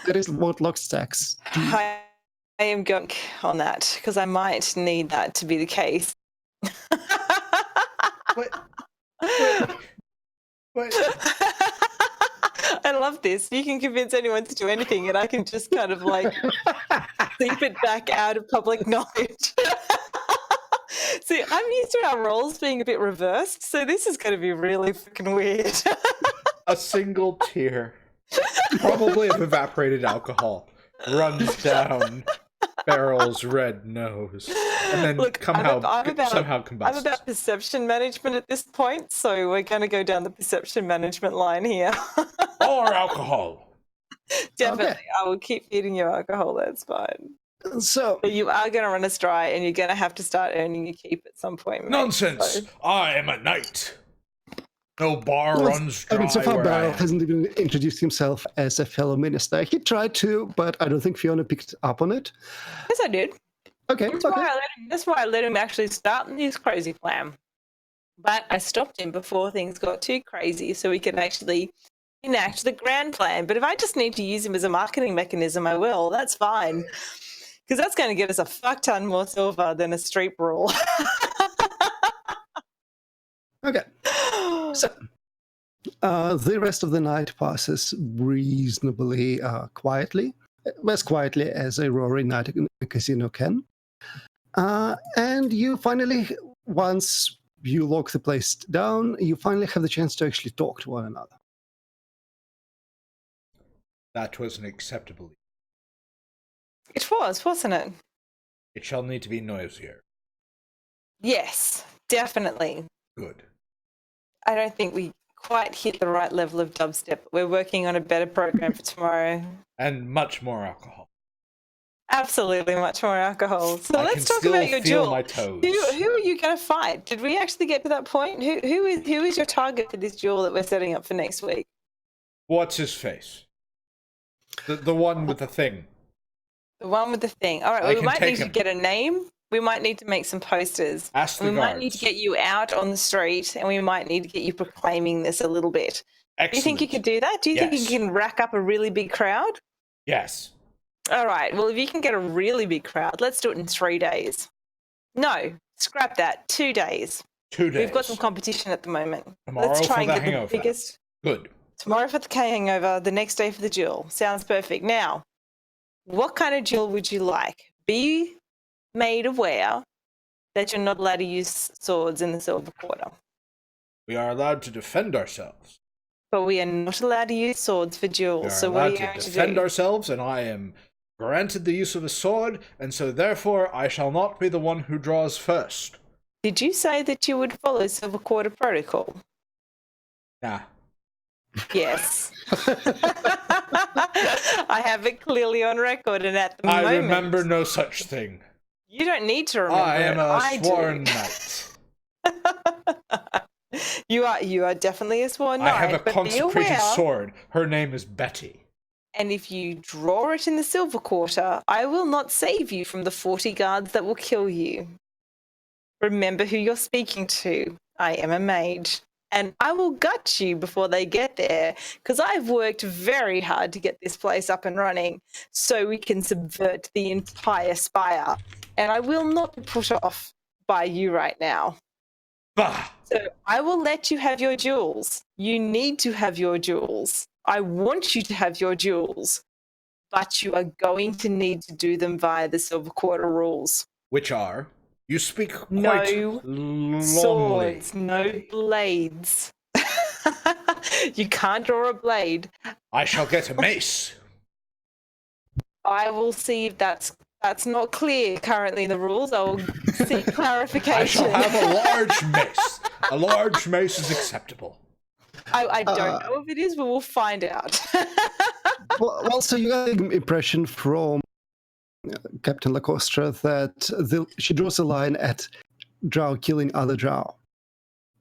That is what lock stacks.
I am going on that because I might need that to be the case.
What?
I love this. You can convince anyone to do anything, and I can just kind of like seep it back out of public knowledge. See, I'm used to our roles being a bit reversed, so this is going to be really freaking weird.
A single tear, probably of evaporated alcohol, runs down Beryl's red nose, and then somehow combusts.
I'm about perception management at this point, so we're going to go down the perception management line here.
Or alcohol.
Definitely,
Okay.
I will keep feeding you alcohol. That's fine.
So
But you are going to run us dry, and you're going to have to start earning your keep at some point. Mate.
Nonsense!
So-
I am a knight. No bar runs dry.
I mean, so far
where I
Beryl
am.
hasn't even introduced himself as a fellow minister. He tried to, but I don't think Fiona picked up on it.
Yes, I did.
Okay,
That's why I let him actually start his crazy plan. But I stopped him before things got too crazy so we could actually enact the grand plan. But if I just need to use him as a marketing mechanism, I will. That's fine. Because that's going to get us a fuck ton more silver than a street brawl.
Okay. So, the rest of the night passes reasonably quietly, as quietly as a roaring night in a casino can. And you finally, once you lock the place down, you finally have the chance to actually talk to one another.
That was an acceptable.
It was, wasn't it?
It shall need to be noisier.
Yes, definitely.
Good.
I don't think we quite hit the right level of dubstep. We're working on a better program for tomorrow.
And much more alcohol.
Absolutely, much more alcohol. So
I
let's
can
talk
still
about your
feel
duel.
my toes.
Who are you going to fight? Did we actually get to that point? Who is your target for this duel that we're setting up for next week?
What's his face? The one with the thing.
The one with the thing. All right,
I
well, we
can
might
take
need to
him.
get a name. We might need to make some posters.
Ask the
We might need to
guards.
get you out on the street, and we might need to get you proclaiming this a little bit.
Excellent.
Do you think you could do that? Do you think
Yes.
you can rack up a really big crowd?
Yes.
All right. Well, if you can get a really big crowd, let's do it in 3 days. No, scrap that. 2 days.
2 days.
We've got some competition at the moment.
Tomorrow
let's try
for
and
the
get
hangover.
the biggest.
Good.
Tomorrow for the hangover, the next day for the duel. Sounds perfect. Now, what kind of duel would you like? Be made aware that you're not allowed to use swords in the silver quarter.
We are allowed to defend ourselves.
But we are not allowed to use swords for
We
duels.
are
So what are
allowed
you
to
going to
defend
do?
ourselves, and I am granted the use of a sword, and so therefore I shall not be the one who draws first.
Did you say that you would follow silver quarter protocol?
Nah.
Yes. I have it clearly on record, and at the
I
moment,
remember no such thing.
you don't need to remember.
I am a
do.
sworn knight.
You are definitely a sworn knight.
I have a
but be
consecrated
aware,
sword. Her name is Betty.
and if you draw it in the silver quarter, I will not save you from the 40 guards that will kill you. Remember who you're speaking to. I am a mage. And I will gut you before they get there, because I've worked very hard to get this place up and running so we can subvert the entire Spire. And I will not be put off by you right now.
Bah!
So I will let you have your jewels. You need to have your jewels. I want you to have your jewels, but you are going to need to do them via the silver quarter rules.
Which are? You speak quite
No
lonely.
Swords, no blades. You can't draw a blade.
I shall get a mace.
I will see if that's not clear currently in the rules. I will seek clarification.
I shall have a large mace. A large mace is acceptable.
I don't know if it is, but we'll find out.
Well, so you got the impression from Captain Lacostra that she draws a line at drow killing other drow.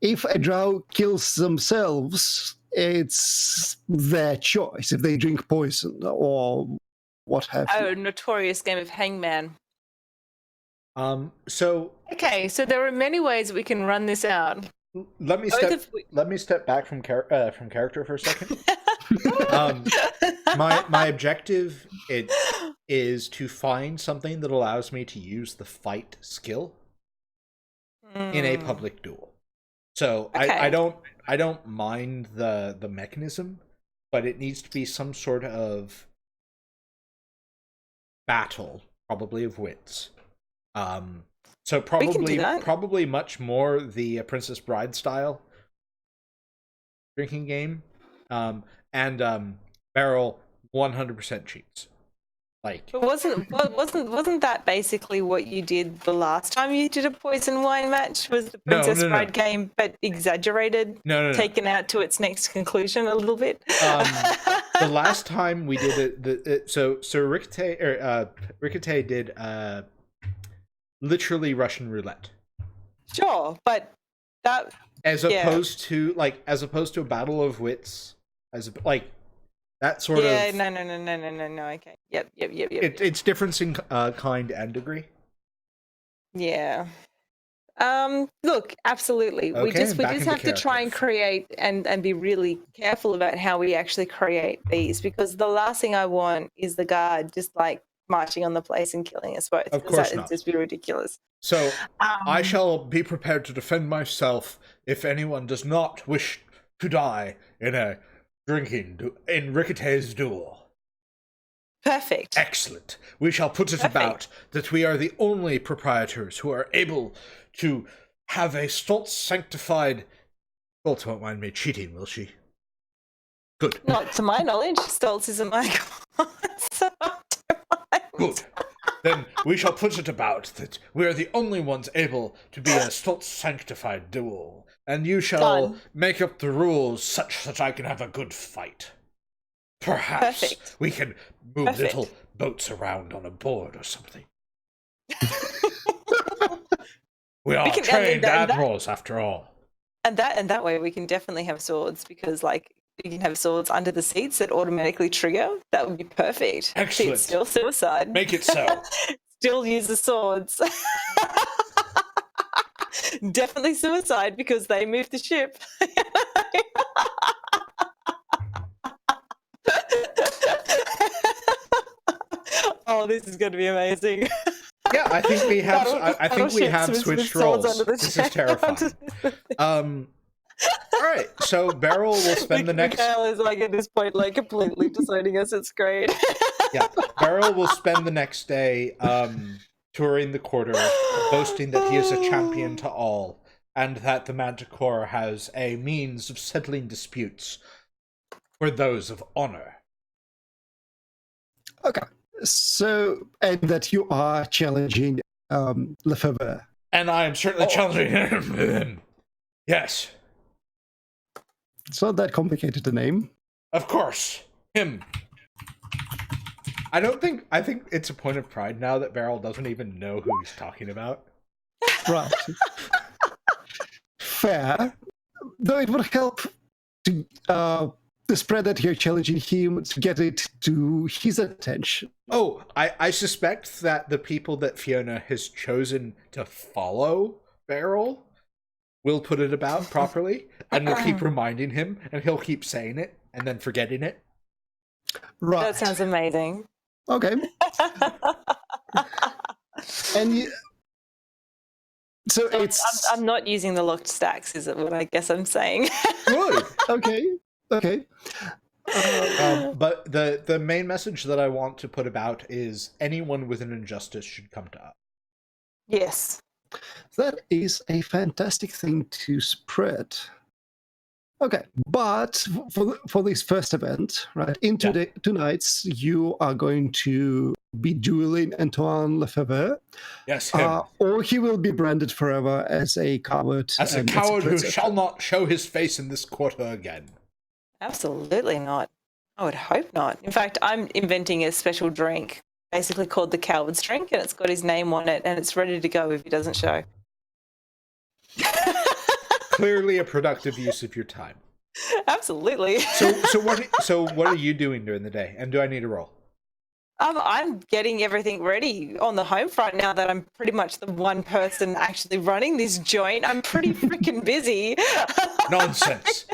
If a drow kills themselves, it's their choice. If they drink poison or what have you.
Oh, notorious game of Hangman.
So
Okay, so there are many ways we can run this out.
let me step back from character for a second. My objective is to find something that allows me to use the fight skill in a public duel. So
Okay.
I don't mind the mechanism, but it needs to be some sort of battle, probably of wits. So probably much more the Princess Bride style drinking game. And Barrel 100% cheats. Like,
but wasn't that basically what you did the last time you did a poison wine match? Was the Princess Bride game, but exaggerated, taken out to its next conclusion a little bit?
The last time we did it, so Ricochet did literally Russian roulette.
Sure, but that
as opposed to a battle of wits, that sort of.
Yeah, no. Okay. Yep.
It's difference in kind and degree.
Yeah. Look, absolutely.
Okay,
we just have to try and
characters.
create and be really careful about how we actually create these, because the last thing I want is the guard just like marching on the place and killing us both.
Of course not.
It'd just be ridiculous.
So I shall be prepared to defend myself if anyone does not wish to die in Ricochet's duel.
Perfect.
Excellent. We shall put it about that we are the only proprietors who are able to have a Stoltz sanctified. Stoltz won't mind me cheating, will she? Good.
Not to my knowledge. Stoltz isn't my god. So
good. Then we shall put it about that we are the only ones able to be a Stoltz sanctified duel, and you shall make up the rules such that I can have a good fight. Perhaps we can move little boats around on a board or something. We are trained admirals, after all.
And that way we can definitely have swords, because you can have swords under the seats that automatically trigger. That would be perfect.
Excellent.
It's still suicide.
Make it so.
Still use the swords. Definitely suicide, because they moved the ship. Oh, this is going to be amazing.
Yeah, I think we have. I think we have switched roles. This is terrifying. All right, so Beryl will spend the next.
Mikhail is at this point completely disowning us. It's great.
Yeah, Beryl will spend the next day touring the quarter, boasting that he is a champion to all, and that the Manticore has a means of settling disputes for those of honor.
Okay. So, and that you are challenging Lefebvre.
And I am certainly challenging him. Yes.
It's not that complicated a name.
Of course. Him. I think it's a point of pride now that Beryl doesn't even know who he's talking about.
Right. Fair. Though it would help to spread that you're challenging him, to get it to his attention.
Oh, I suspect that the people that Fiona has chosen to follow Beryl will put it about properly, and will keep reminding him, and he'll keep saying it, and then forgetting it.
Right.
That sounds amazing.
Okay. And so it's...
I'm not using the locked stacks, is it what I guess I'm saying?
Good.
Okay.
But the main message that I want to put about is anyone with an injustice should come to us.
Yes.
That is a fantastic thing to spread. Okay, but for this first event, right, in 2 nights, you are going to be dueling Antoine Lefebvre.
Yes, him.
Or he will be branded forever as a coward.
As a coward who shall not show his face in this quarter again.
Absolutely not. I would hope not. In fact, I'm inventing a special drink, basically called the Coward's Drink, and it's got his name on it, and it's ready to go if he doesn't show.
Clearly a productive use of your time.
Absolutely.
So what are you doing during the day? And do I need a roll?
I'm getting everything ready on the home front now that I'm pretty much the one person actually running this joint. I'm pretty freaking busy.
Nonsense.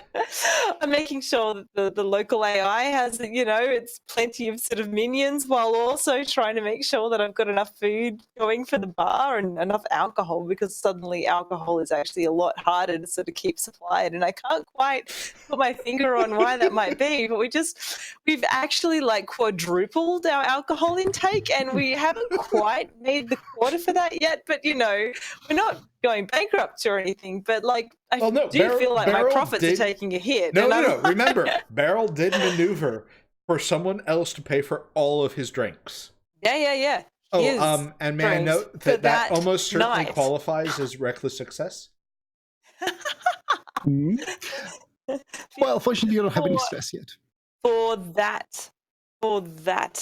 I'm making sure that the local AI has, it's plenty of sort of minions, while also trying to make sure that I've got enough food going for the bar and enough alcohol, because suddenly alcohol is actually a lot harder to sort of keep supplied. And I can't quite put my finger on why that might be, but we've actually like quadrupled our alcohol intake, and we haven't quite made the quarter for that yet. But, we're not going bankrupt or anything, but like I feel like my profits are taking a hit.
No. Remember, Beryl did maneuver for someone else to pay for all of his drinks.
Yeah.
Oh, and may I note that almost certainly qualifies as reckless success?
Well, fortunately, you don't have any stress yet.
For that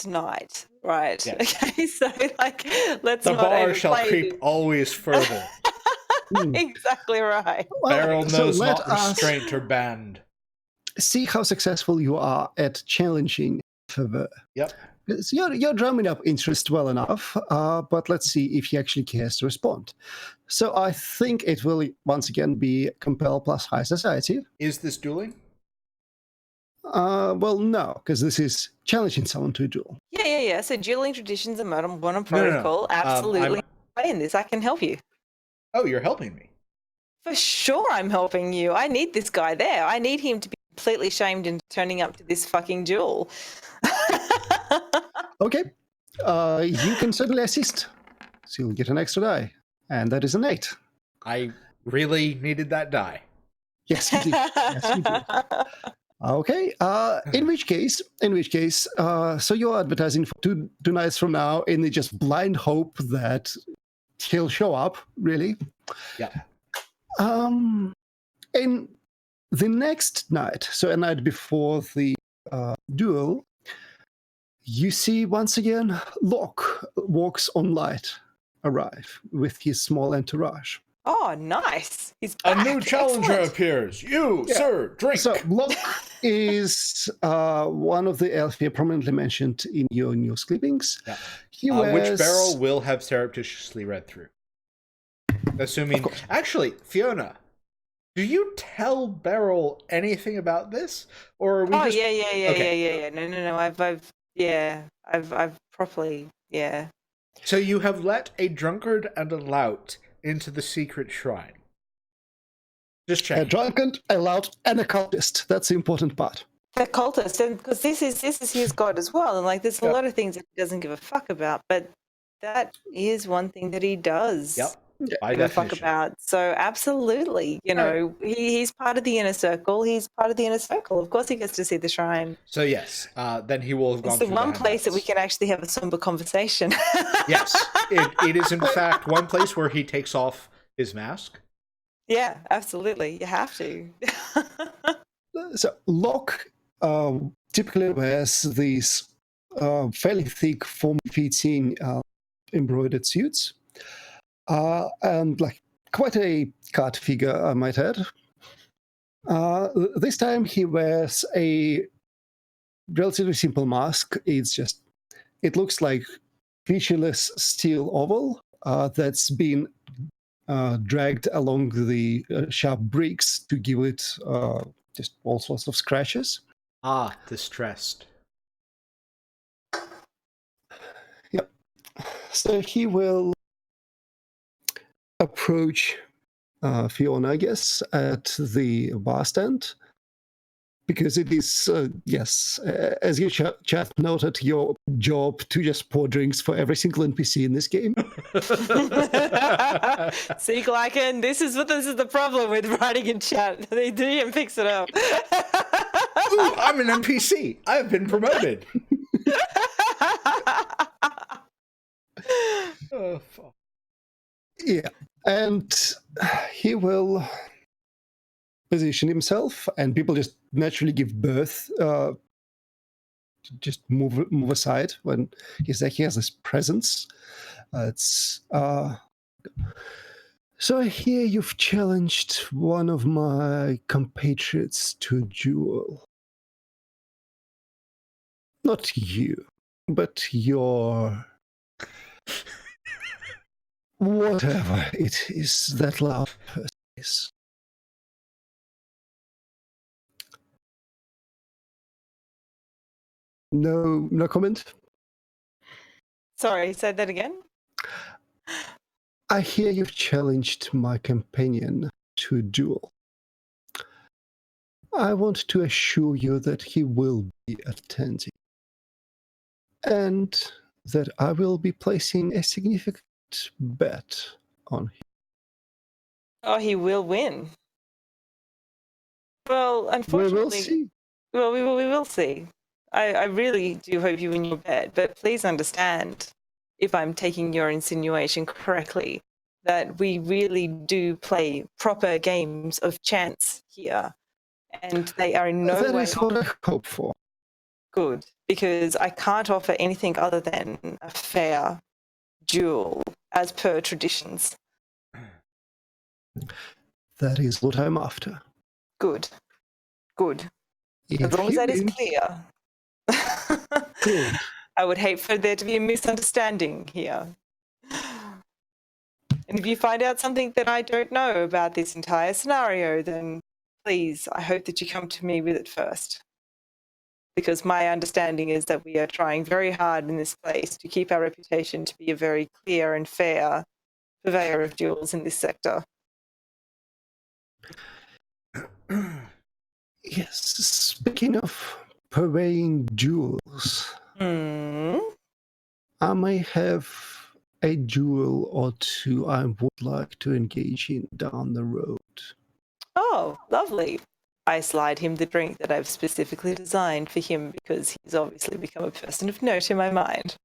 night, right?
Yes.
Okay, so like, let's
the
not
bar shall creep
this.
always further.
Exactly right.
Beryl knows not restraint or banned.
See how successful you are at challenging Favor.
Yep.
You're drumming up interest well enough, but let's see if he actually cares to respond. So I think it will once again be compel plus high society.
Is this dueling?
Well, no, because this is challenging someone to a duel.
Yeah. So dueling traditions and modern protocol.
No.
Absolutely. Playing this, I can help you.
Oh, you're helping me.
For sure I'm helping you. I need this guy there. I need him to be completely shamed into turning up to this fucking duel.
Okay. You can certainly assist. So you'll get an extra die. And that is an 8.
I really needed that die.
Yes, you did. Yes, you did. Okay. In which case, so you're advertising for two nights from now in the just blind hope that he'll show up, really.
Yeah.
In the next night, so a night before the duel, you see once again Locke walks on light arrive with his small entourage.
Oh, nice. He's back.
A new challenger appears. Sir, drink.
So Locke is one of the elves here prominently mentioned in your news clippings.
Yeah. Which Beryl will have surreptitiously read through. Assuming... Actually, Fiona, do you tell Beryl anything about this? Or are we just...
Yeah. No. I've properly, yeah.
So you have let a drunkard and a lout into the secret shrine. Just check.
A drunkard, a lout, and a cultist. That's the important part.
The cultist, and because this is his god as well, and like there's a lot of things that he doesn't give a fuck about, but that is one thing that he does.
Yep.
Give a fuck about. So absolutely, he's part of the inner circle. He's part of the inner circle. Of course, he gets to see the shrine.
So yes, then he will have gone.
It's the one place that we can actually have a somber conversation.
Yes, it is in fact one place where he takes off his mask.
Yeah, absolutely. You have to.
So Locke typically wears these fairly thick, form-fitting embroidered suits. And like quite a cut figure, I might add. This time he wears a relatively simple mask. It looks like featureless steel oval that's been dragged along the sharp bricks to give it just all sorts of scratches.
Distressed.
Yep. So he will approach Fiona, I guess, at the bar stand, because it is, yes, as you chat noted, your job to just pour drinks for every single NPC in this game.
See, Glacken, this is the problem with writing in chat. The DM picks it up.
Ooh, I'm an NPC. I've been promoted. Oh, fuck.
Yeah, and he will position himself, and people just naturally give birth, just move aside when he's like he has this presence. So here you've challenged one of my compatriots to a duel. Not you, but your... whatever it is that loud person is. No comment?
Sorry, say that again?
I hear you've challenged my companion to a duel. I want to assure you that he will be attending, and that I will be placing a significant bet on him.
Oh, he will win. Well, unfortunately,
We will see.
Well, we will see. I really do hope you win your bet, but please understand, if I'm taking your insinuation correctly, that we really do play proper games of chance here, and they are in no
That
way
is what I hope for.
good, because I can't offer anything other than a fair duel as per traditions.
That is what I'm after.
Good. As
If
long as
he
that is
wins,
clear.
good.
I would hate for there to be a misunderstanding here. And if you find out something that I don't know about this entire scenario, then please, I hope that you come to me with it first. Because my understanding is that we are trying very hard in this place to keep our reputation to be a very clear and fair purveyor of duels in this sector.
Yes, speaking of purveying jewels, I may have a duel or two I would like to engage in down the road.
Oh, lovely. I slide him the drink that I've specifically designed for him because he's obviously become a person of note in my mind.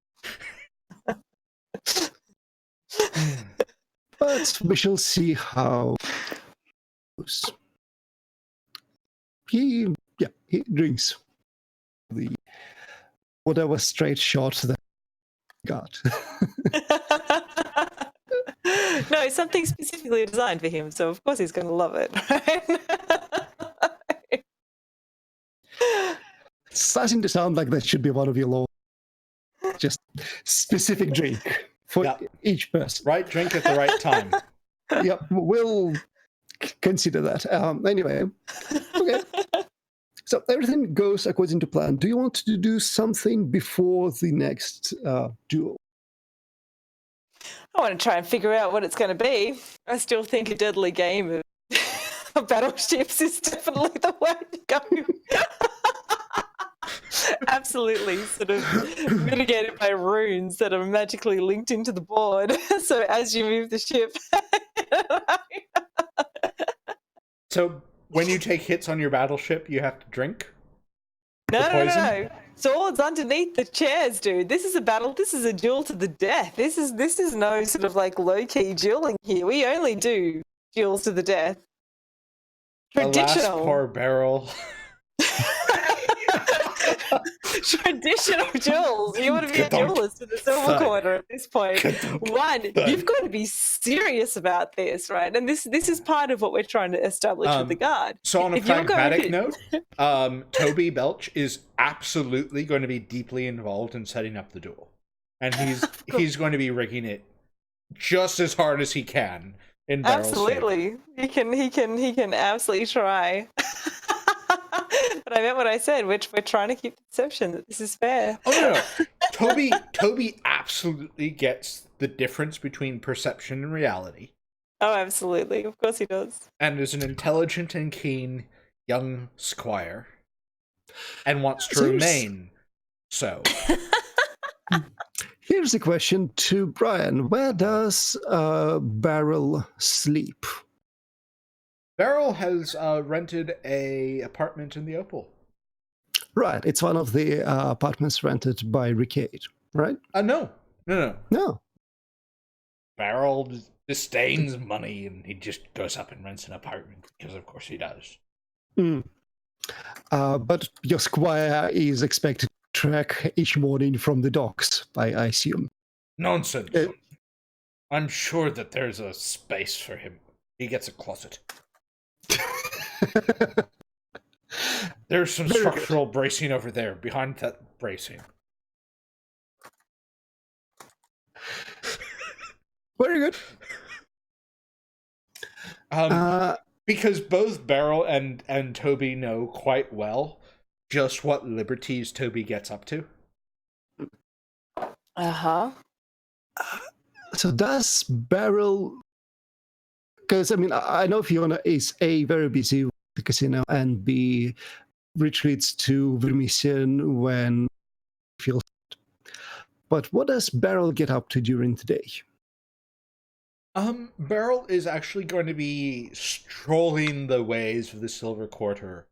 But we shall see how it goes. He drinks the whatever straight shot that he got.
No, something specifically designed for him, so of course he's going to love it, right?
Starting to sound like that should be one of your laws. Just specific drink for each person.
Right drink at the right time.
Yep, we'll consider that. Anyway, okay. So everything goes according to plan. Do you want to do something before the next duel?
I want to try and figure out what it's going to be. I still think a deadly game of battleships is definitely the way to go. Absolutely sort of mitigated by runes that are magically linked into the board. So as you move the ship...
So when you take hits on your battleship, you have to drink?
No. Swords underneath the chairs, dude. This is a battle. This is a duel to the death. This is no sort of like low-key dueling here. We only do duels to the death. Traditional.
Alas, poor Beryl.
Traditional duels. You want to be a duelist in the Silver Quarter at this point. One, you've got to be serious about this, right? And this is part of what we're trying to establish with the guard.
So on a pragmatic note, Toby Belch is absolutely going to be deeply involved in setting up the duel. And he's going to be rigging it just as hard as he can in Beryl's
Absolutely.
favor.
He can absolutely try. But I meant what I said, which we're trying to keep the perception that this is fair.
Oh no. Toby absolutely gets the difference between perception and reality.
Oh, absolutely. Of course he does.
And is an intelligent and keen young squire. And wants to remain so.
Here's a question to Brian. Where does Beryl sleep?
Beryl has rented a apartment in the Opal.
Right, it's one of the apartments rented by Ricade, right?
No.
No.
Beryl disdains money, and he just goes up and rents an apartment, because of course he does.
But your squire is expected to track each morning from the docks, I assume.
Nonsense. I'm sure that there's a space for him. He gets a closet. There's some structural bracing over there, behind that bracing.
Very good.
Because both Beryl and Toby know quite well just what liberties Toby gets up to.
Uh-huh.
So does Beryl... Because, I mean, I know Fiona is A, very busy with the casino, and B, retreats to Vermisian when she feels... But what does Beryl get up to during the day?
Beryl is actually going to be strolling the ways of the Silver Quarter.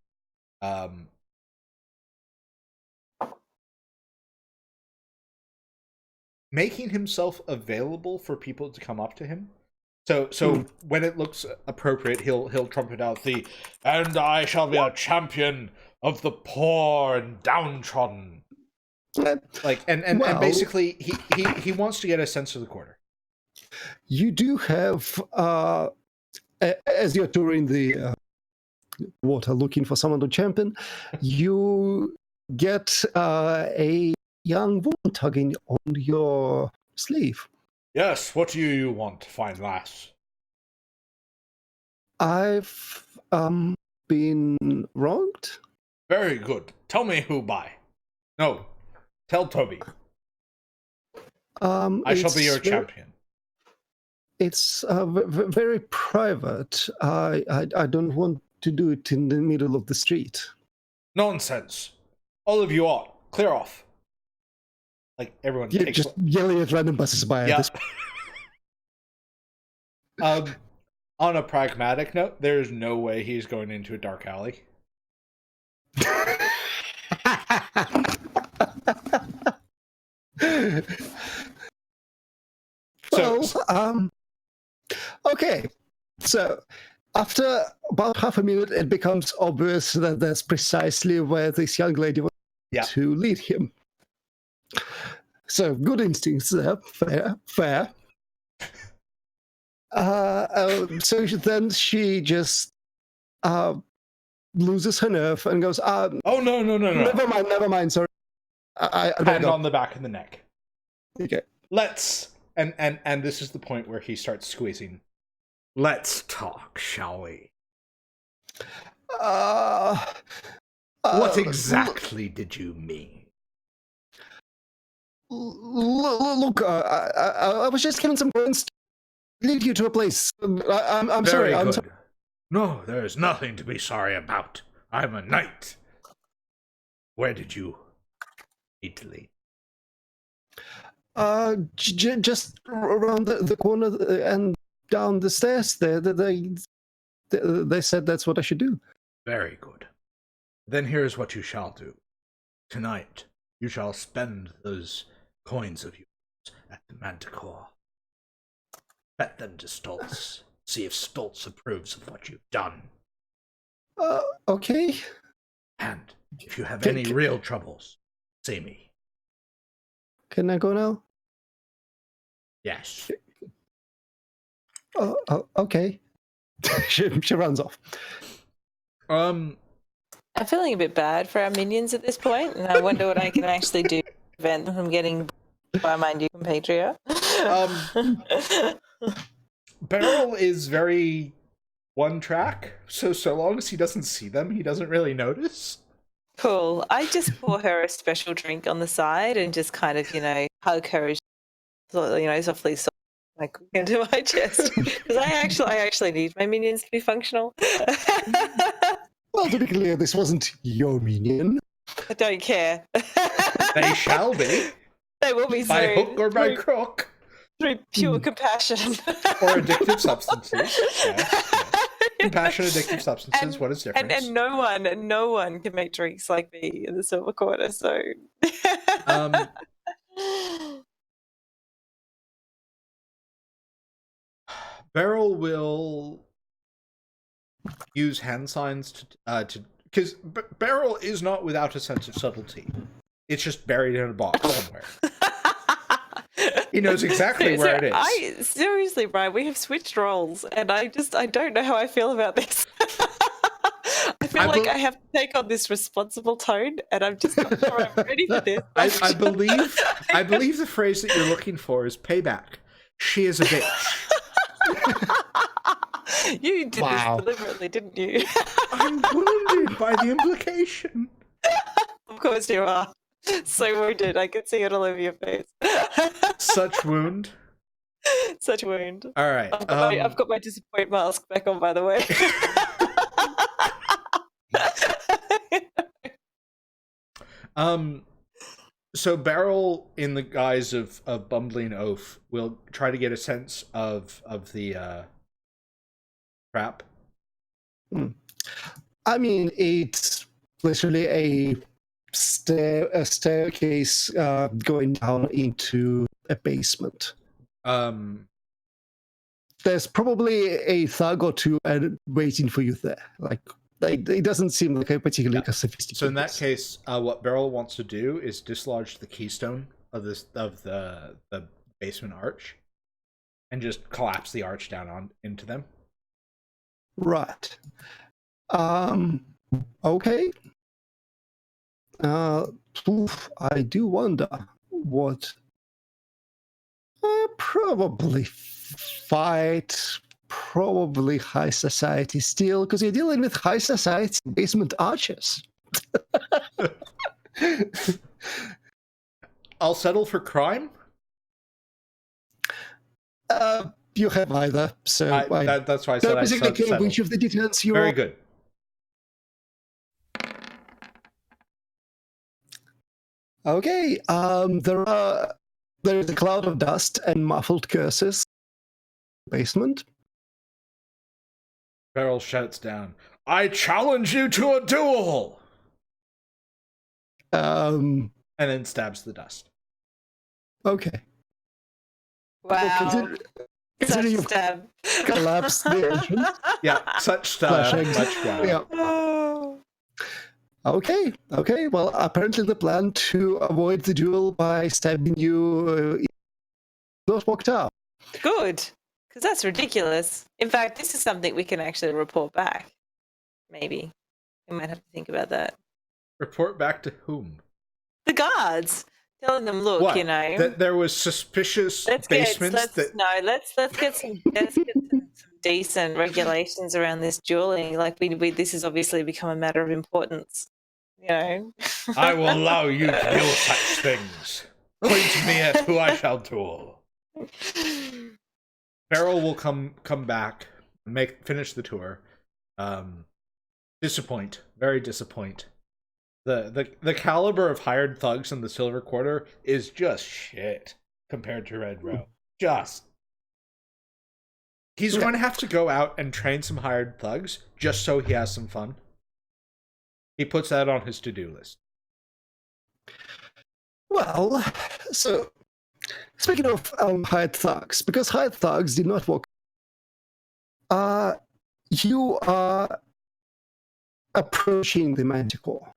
Making himself available for people to come up to him. So when it looks appropriate, he'll trumpet out and I shall be a champion of the poor and downtrodden. Like and basically he wants to get a sense of the quarter.
You do have, as you're touring the water looking for someone to champion, you get a young woman tugging on your sleeve.
Yes, what do you want, fine lass?
I've been wronged.
Very good. Tell me who by. No, tell Toby. I shall be your champion.
It's very private. I don't want to do it in the middle of the street.
Nonsense. All of you are. Clear off. Like, everyone takes...
Just yelling at random passers-by.
Yeah. On a pragmatic note, there's no way he's going into a dark alley.
Okay. So, after about half a minute, it becomes obvious that that's precisely where this young lady wants to lead him. So, good instincts there. Fair. So then she just loses her nerve and goes, oh,
no.
Never mind, sorry.
Hand on the back of the neck.
Okay.
Let's, and this is the point where he starts squeezing. Let's talk, shall we? What exactly did you mean?
Look, I was just given some points to lead you to a place. I'm sorry.
I'm sorry. No, there's nothing to be sorry about. I'm a knight. Where did you need to lead?
Just around the corner and down the stairs there. They said that's what I should do.
Very good. Then here's what you shall do. Tonight, you shall spend those coins of yours at the Manticore. Bet them to Stoltz. See if Stoltz approves of what you've done.
Okay.
And if you have any real troubles, see me.
Can I go now?
Yes.
Okay. she runs off.
I'm feeling a bit bad for our minions at this point, and I wonder what I can actually do to prevent them from getting by my new compatriot.
Beryl is very one track, so long as he doesn't see them, he doesn't really notice.
Cool. I just pour her a special drink on the side and just kind of, hug her, softly like into my chest, because I actually need my minions to be functional.
Well, to be clear, this wasn't your minion.
I don't care.
They shall be.
They will be
by
soon.
hook or by crook.
Through pure compassion.
Or addictive substances. Yes. Compassion, addictive substances. What is different?
And no one can make drinks like me in the Silver Quarter. So.
Beryl will use hand signs to because Beryl is not without a sense of subtlety. It's just buried in a box somewhere. He knows exactly where it is.
Seriously, Brian, we have switched roles, and I don't know how I feel about this. I feel like I have to take on this responsible tone, and I'm just not sure I'm ready for this.
I believe the phrase that you're looking for is payback. She is a bitch.
You did this deliberately, didn't you?
I'm wounded by the implication.
course you are. So wounded. I can see it all over your face.
Such wound.
Such wound.
All right.
I've got my disappoint mask back on, by the way.
So Beryl, in the guise of bumbling oaf, will try to get a sense of the trap.
I mean, it's literally a staircase going down into a basement. There's probably a thug or two waiting for you there. Like it doesn't seem like a particularly sophisticated.
So in that case, what Beryl wants to do is dislodge the keystone of the basement arch, and just collapse the arch down into them.
Right. Okay. I do wonder what. Probably fight. Probably high society still, because you're dealing with high society basement archers.
I'll settle for crime.
You have either, so
that's why I said I settle.
Which of the details you
Very
are.
good.
Okay. There is a cloud of dust and muffled curses. Basement.
Beryl shouts down, "I challenge you to a duel!" And then stabs the dust.
Okay.
Wow.
Consider you've
stab.
collapsed the entrance.
Yeah, such stab. Much wow.
Yeah.
Oh.
Okay. Well, apparently the plan to avoid the duel by stabbing you not worked out.
Good. Because that's ridiculous. In fact, this is something we can actually report back. Maybe. We might have to think about that.
Report back to whom?
The guards. Telling them, look,
What?
you know.
That there was suspicious basements.
Let's get some decent regulations around this dueling. Like this has obviously become a matter of importance. You know.
I will allow you to do such things. Point me at who I shall duel. Beryl will come back, finish the tour. Very disappoint. The caliber of hired thugs in the Silver Quarter is just shit compared to Red Row. He's going to have to go out and train some hired thugs just so he has some fun. He puts that on his to-do list.
Well, so speaking of hired thugs, because hired thugs did not work, you are approaching the Manticore.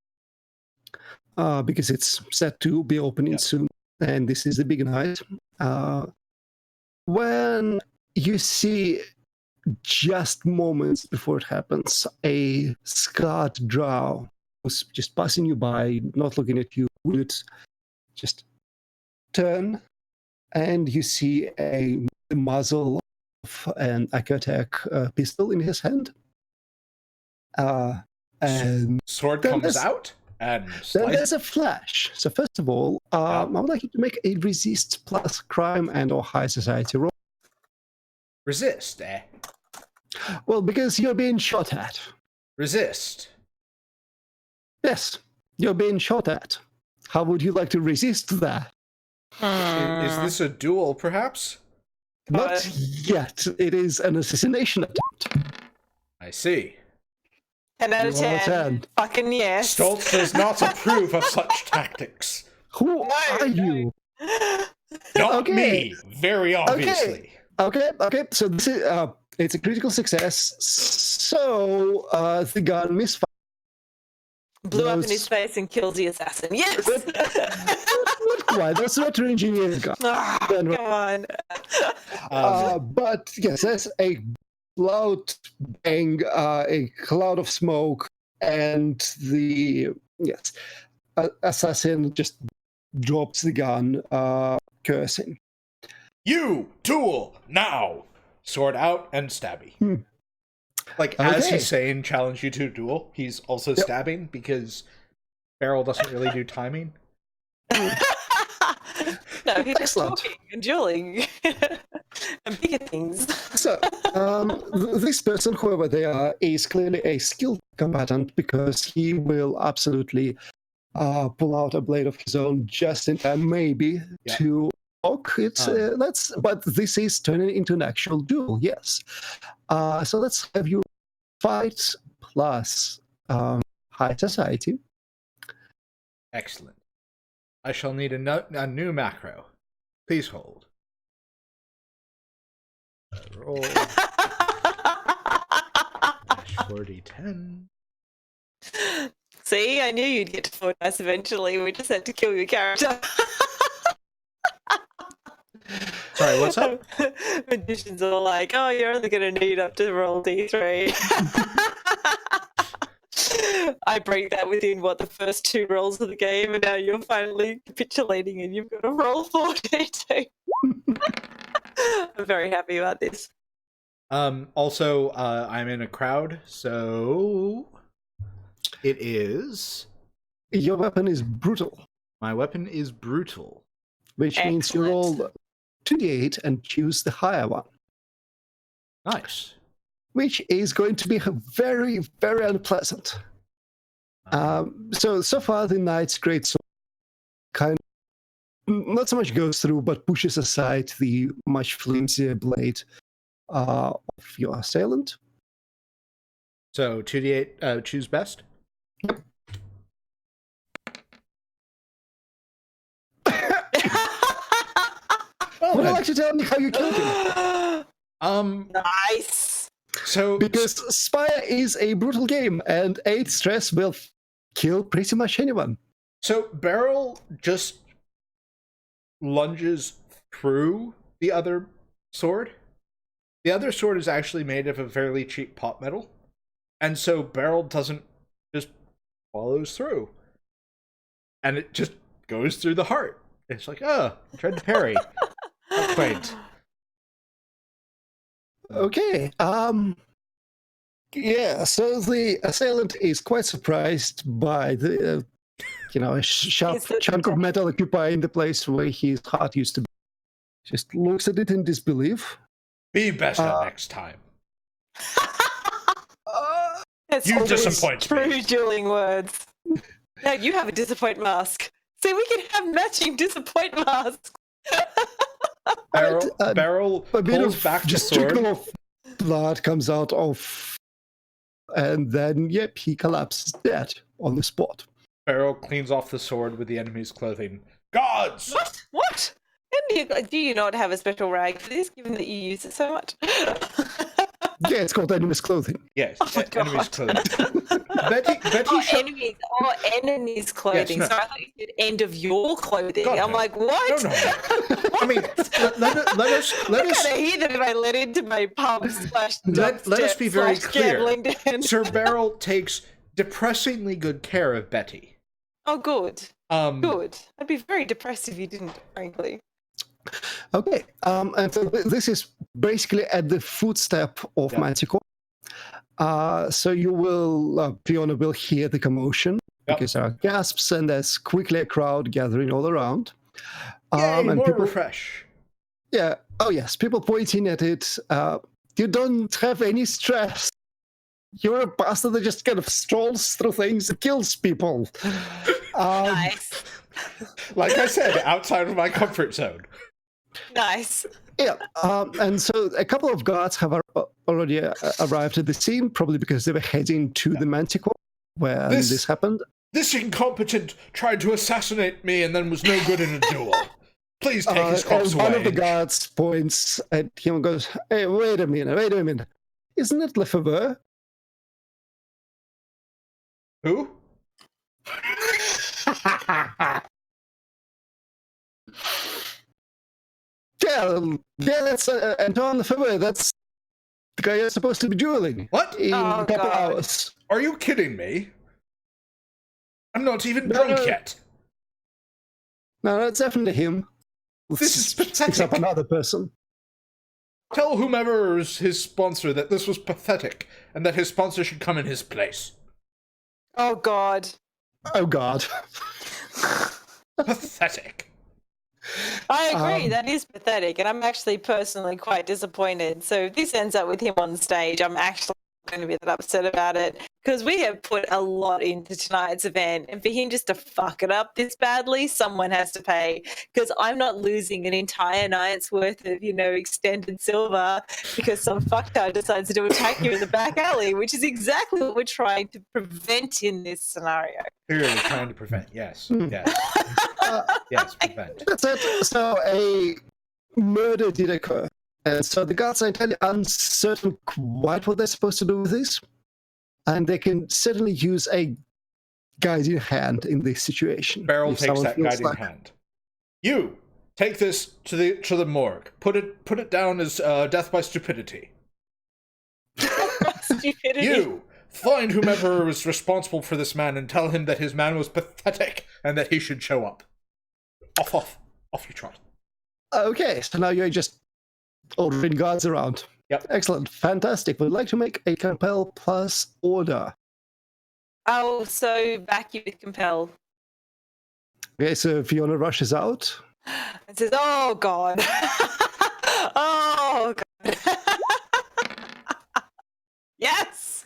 Because it's set to be opening soon, and this is the big night. When you see, just moments before it happens, a scarred drow who's just passing you by, not looking at you, would just turn, and you see the muzzle of an Akatek pistol in his hand. And
sword comes out? And
then there's a flash. So first of all, I would like you to make a resist plus crime and or high society roll.
Resist, eh?
Well, because you're being shot at.
Resist.
Yes, you're being shot at. How would you like to resist that?
Is this a duel, perhaps?
Not yet. It is an assassination attempt.
I see.
10 out of 10. Fucking yes.
Stoltz does not approve of such tactics.
Who are you?
Not me, very obviously.
Okay. So this is it's a critical success. So the gun misfires.
Blew up in his face and kills the assassin. Yes.
Not quite. That's not an engineering gun.
Come on.
But yes, there's a loud bang, a cloud of smoke, and the assassin just drops the gun, cursing.
You duel now! Sword out and stabby. Like, as he's saying challenge you to a duel, he's also stabbing because Beryl doesn't really do timing.
No, he's just
Excellent.
talking and dueling and bigger things.
So, this person, whoever they are, is clearly a skilled combatant because he will absolutely pull out a blade of his own just in time, maybe to walk. But this is turning into an actual duel. Yes. So let's have you fight plus high society.
Excellent. I shall need a new macro. Please hold. Roll. 4d10.
See, I knew you'd get to 4 dice eventually. We just had to kill your character.
Sorry, what's up?
Magicians are like, oh, you're only going to need up to roll d3. I break that within, the first 2 rolls of the game, and now you're finally capitulating and you've got to roll 4d2. I'm very happy about this.
Also, I'm in a crowd, so it is...
Your weapon is brutal.
My weapon is brutal.
Which means you roll 2d8 and choose the higher one.
Nice.
Which is going to be very, very unpleasant. So far the knight's greatsword kind of not so much goes through, but pushes aside the much flimsier blade of your assailant.
So 2d8, choose best?
Yep. Would you like to tell me how you killed him?
Nice.
So
because Spire is a brutal game, and 8 stress will kill pretty much anyone.
So Beryl just lunges through the other sword. The other sword is actually made of a fairly cheap pot metal, and so Beryl doesn't just follows through, and it just goes through the heart. It's like, tried to parry. How quaint.
Okay. Yeah. So the assailant is quite surprised by the, a sharp chunk of metal occupying the place where his heart used to be. Just looks at it in disbelief.
Be better next time.
You
disappoint
true
me.
dueling words. Now you have a disappoint mask. See, we can have matching disappoint masks.
Beryl pulls back the sword.
Trickle of blood comes out of, and then he collapses dead on the spot.
Beryl cleans off the sword with the enemy's clothing. Gods!
What? And do you not have a special rag for this, given that you use it so much?
Yeah, it's called enemy's clothing.
Yes,
God.
enemy's clothing. Betty
enemy's clothing.
Yes, no.
So I thought you said end of your clothing.
God,
I'm
no.
like, what?
No. I mean, let us.
What kind of heathen have I let into my pub /
Let us be very clear.
gambling den?
Sir Beryl takes depressingly good care of Betty.
Oh, good. Good. I'd be very depressed if you didn't, frankly.
Okay, and so this is basically at the footstep of Manticore. So you will, Fiona will hear the commotion because there are gasps and there's quickly a crowd gathering all around.
Yay,
and
more
people,
refresh.
Yeah, oh yes, people pointing at it. You don't have any stress. You're a bastard that just kind of strolls through things and kills people.
Nice.
Like I said, outside of my comfort zone.
Nice.
Yeah, and so a couple of guards have already arrived at the scene, probably because they were heading to the Manticore where this happened.
This incompetent tried to assassinate me and then was no good in a duel. Please take his corpse away.
One of the guards points at him and goes, "Hey, wait a minute. Isn't it Lefebvre?"
Who?
Yeah, that's Antoine Lefebvre. That's the guy you're supposed to be dueling.
What?
In a couple hours.
Are you kidding me? I'm not even drunk yet.
No, that's definitely him.
This is
Picks
pathetic.
up another person.
Tell whomever is his sponsor that this was pathetic and that his sponsor should come in his place.
Oh, God.
Oh God.
Pathetic.
I agree, that is pathetic, and I'm actually personally quite disappointed. So if this ends up with him on stage, I'm actually going to be that upset about it, because we have put a lot into tonight's event, and for him just to fuck it up this badly, someone has to pay, because I'm not losing an entire night's worth of, extended silver because some fucktard decides to attack you in the back alley, which is exactly what we're trying to prevent in this scenario.
Clearly trying to prevent. Yes. Yes. Yes, prevent.
That's it. So a murder did occur. And so the guards are entirely uncertain quite what they're supposed to do with this. And they can certainly use a guiding hand in this situation.
Beryl
if
takes
someone
that
feels
guiding
like-
hand. You take this to the morgue. Put it down as death by stupidity.
Stupidity.
You find whomever was responsible for this man and tell him that his man was pathetic and that he should show up. Off you trot.
Okay, so now you're just ordering guards around.
Yep.
Excellent. Fantastic. Would like to make a compel plus order.
Oh, so back you with compel.
Okay, so Fiona rushes out.
It says, "Oh God, oh God, yes."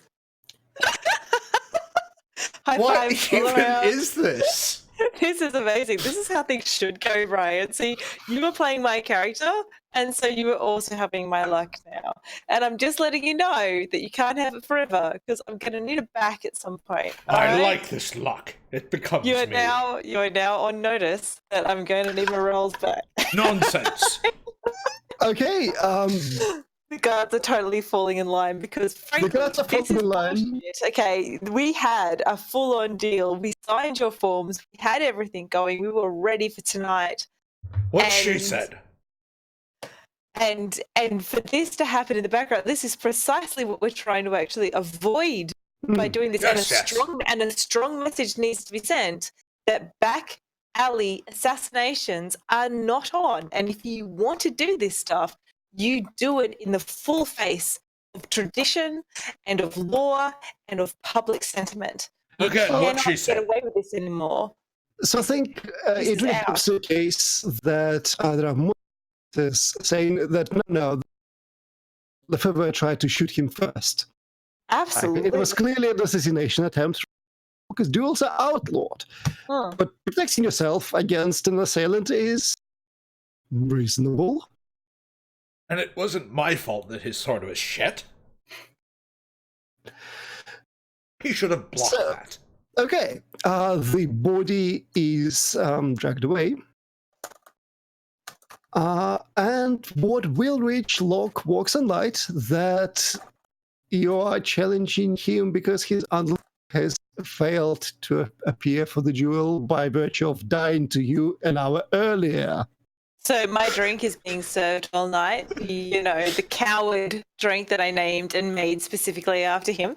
High
What
five all
even
around.
is this?
This is amazing. This is how things should go, Brian. See, you were playing my character, and so you were also having my luck now. And I'm just letting you know that you can't have it forever, because I'm going to need it back at some point.
I
alright?
like this luck. It becomes
You are
me.
now on notice that I'm going to need my rolls back.
Nonsense.
Okay,
The guards are totally falling in line because, frankly,
the guards are
this
falling
is
in line.
bullshit. Okay, we had a full-on deal. We signed your forms. We had everything going. We were ready for tonight.
What she
And-
said.
And for this to happen in the background, this is precisely what we're trying to actually avoid by doing this.
Yes, yes.
And a strong message needs to be sent that back alley assassinations are not on. And if you want to do this stuff, you do it in the full face of tradition and of law and of public sentiment. You
Again, what
cannot
she said.
get away with this anymore.
So I think
This
it
is
really
out.
helps the case that there are more saying that no, Lefebvre tried to shoot him first.
Absolutely.
It was clearly an assassination attempt because duels are outlawed.
Hmm.
But protecting yourself against an assailant is reasonable.
And it wasn't my fault that his sword was shit. He should have blocked
So-
that.
Okay, the body is dragged away. And what will reach Locke walks on light that you are challenging him because his unlock has failed to appear for the duel by virtue of dying to you an hour earlier.
So my drink is being served all night. The coward drink that I named and made specifically after him.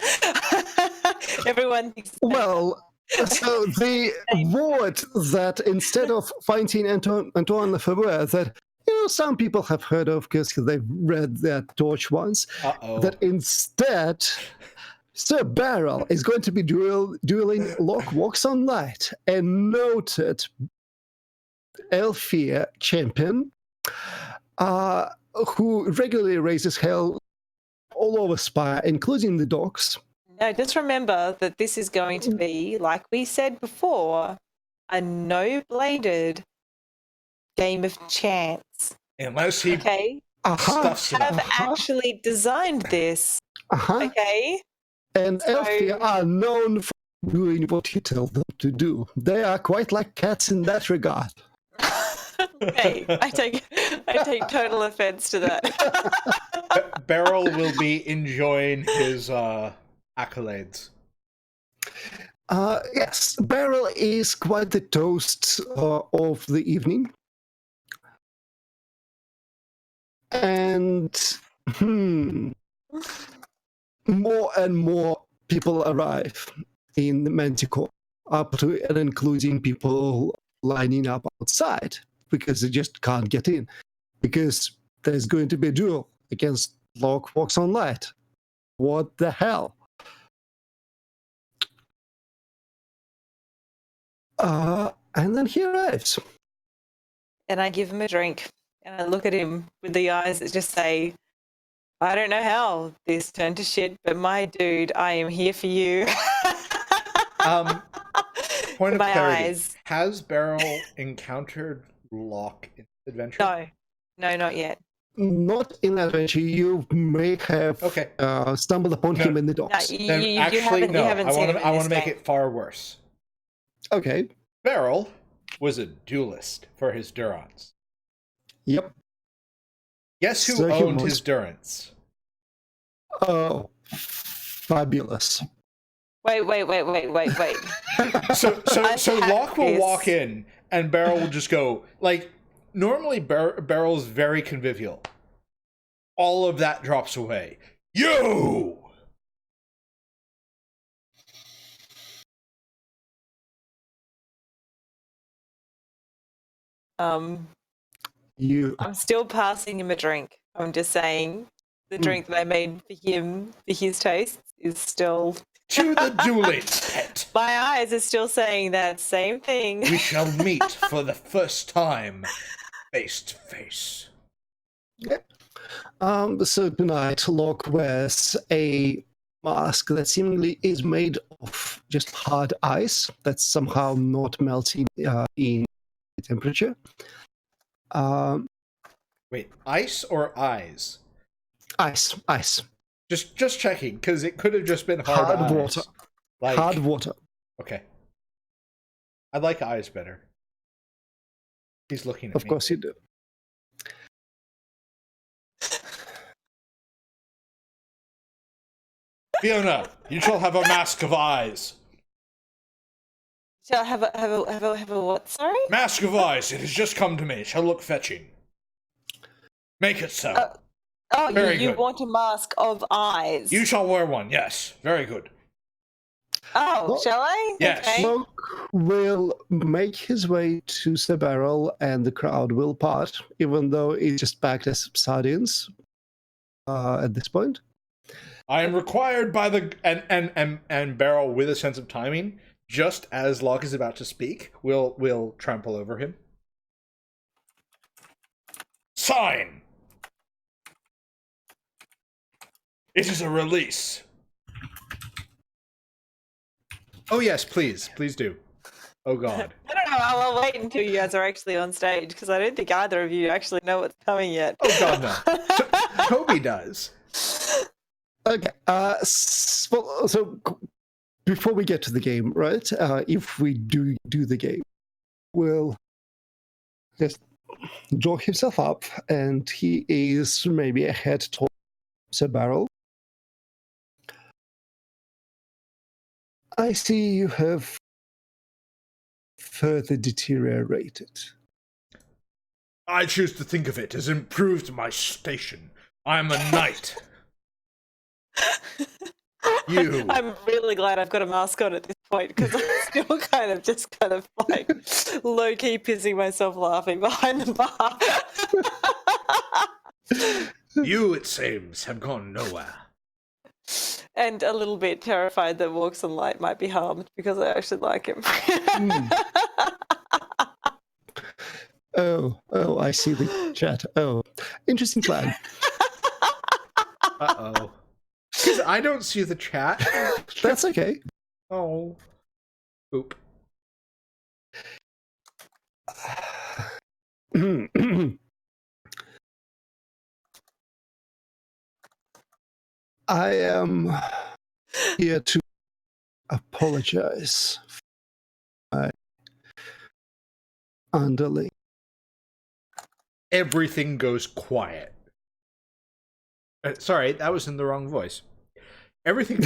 Everyone thinks
Well, so the word that instead of finding Antoine Lefebvre that some people have heard of because they've read that torch once,
Uh-oh.
that instead Sir Beryl is going to be dueling Locke Walks on Light, a noted Elfir champion who regularly raises hell all over Spire, including the docks.
No, just remember that this is going to be, like we said before, a no-bladed game of chance.
Unless he
Okay?
stuffs it
Have
up.
actually designed this. Okay?
And
So-
Elfir are known for doing what you tell them to do. They are quite like cats in that regard.
Okay, I take total offense to that.
Beryl will be enjoying his accolades.
Yes, Beryl is quite the toast of the evening. And more and more people arrive in the Manticore, up to and including people lining up outside because they just can't get in. Because there's going to be a duel against Locke Walks on Light. What the hell? And then he arrives.
And I give him a drink. And I look at him with the eyes that just say, I don't know how this turned to shit, but my dude, I am here for you.
Point of
My
clarity.
eyes.
Has Beryl encountered Locke in this adventure?
No, not yet.
Not in adventure. You may have stumbled upon him in the docks.
No,
Then
you
actually,
haven't seen him in
I want
this
to make
game.
it far worse.
Okay.
Beryl was a duelist for his Durance.
Yep.
Guess who
So he
owned
was.
his Durance?
Oh, fabulous.
Wait.
So Locke will
this.
walk in, and Beryl will just go, like, normally Beryl's very convivial. All of that drops away. You!
You.
I'm still passing him a drink. I'm just saying the drink that I made for him, for his taste, is still...
To the dueling pit.
My eyes are still saying that same thing.
We shall meet for the first time, face to face.
So tonight, Locke wears a mask that seemingly is made of just hard ice that's somehow not melting in temperature.
Wait, ice or eyes?
Ice.
Just checking, because it could have just been hard eyes.
water.
Like,
Hard water.
Okay. I like eyes better. He's looking at me.
Of course you do.
Fiona, you shall have a mask of eyes.
Shall I have a what? Sorry.
Mask of eyes. It has just come to me. It shall look fetching. Make it so. Very
You
good.
want a mask of eyes?
You shall wear one. Yes. Very good.
Oh,
Well,
shall I?
yes.
Okay.
Locke will make his way to Sir Beryl, and the crowd will part, even though it's just packed as sardines at this point.
I am required by the and Beryl, with a sense of timing, just as Locke is about to speak, will trample over him. Sign. It is a release. Oh yes, please do. Oh God.
I don't know. I'll wait until you guys are actually on stage because I don't think either of you actually know what's coming yet.
Oh God, no. Toby does.
Okay. So before we get to the game, right? If we do the game, we'll just draw himself up, and he is maybe a head toward Sir Beryl. I see you have further deteriorated.
I choose to think of it as improved my station. I am a knight. You.
I'm really glad I've got a mask on at this point because I'm still kind of like low-key pissing myself laughing behind the bar.
You, it seems, have gone nowhere.
And a little bit terrified that Walks on Light might be harmed because I actually like him.
Oh, I see the chat. Oh, interesting plan.
Uh-oh. Because I don't see the chat.
That's okay.
Oh. Oop.
I am here to apologize for my underling.
Everything goes quiet. Sorry, that was in the wrong voice. Everything...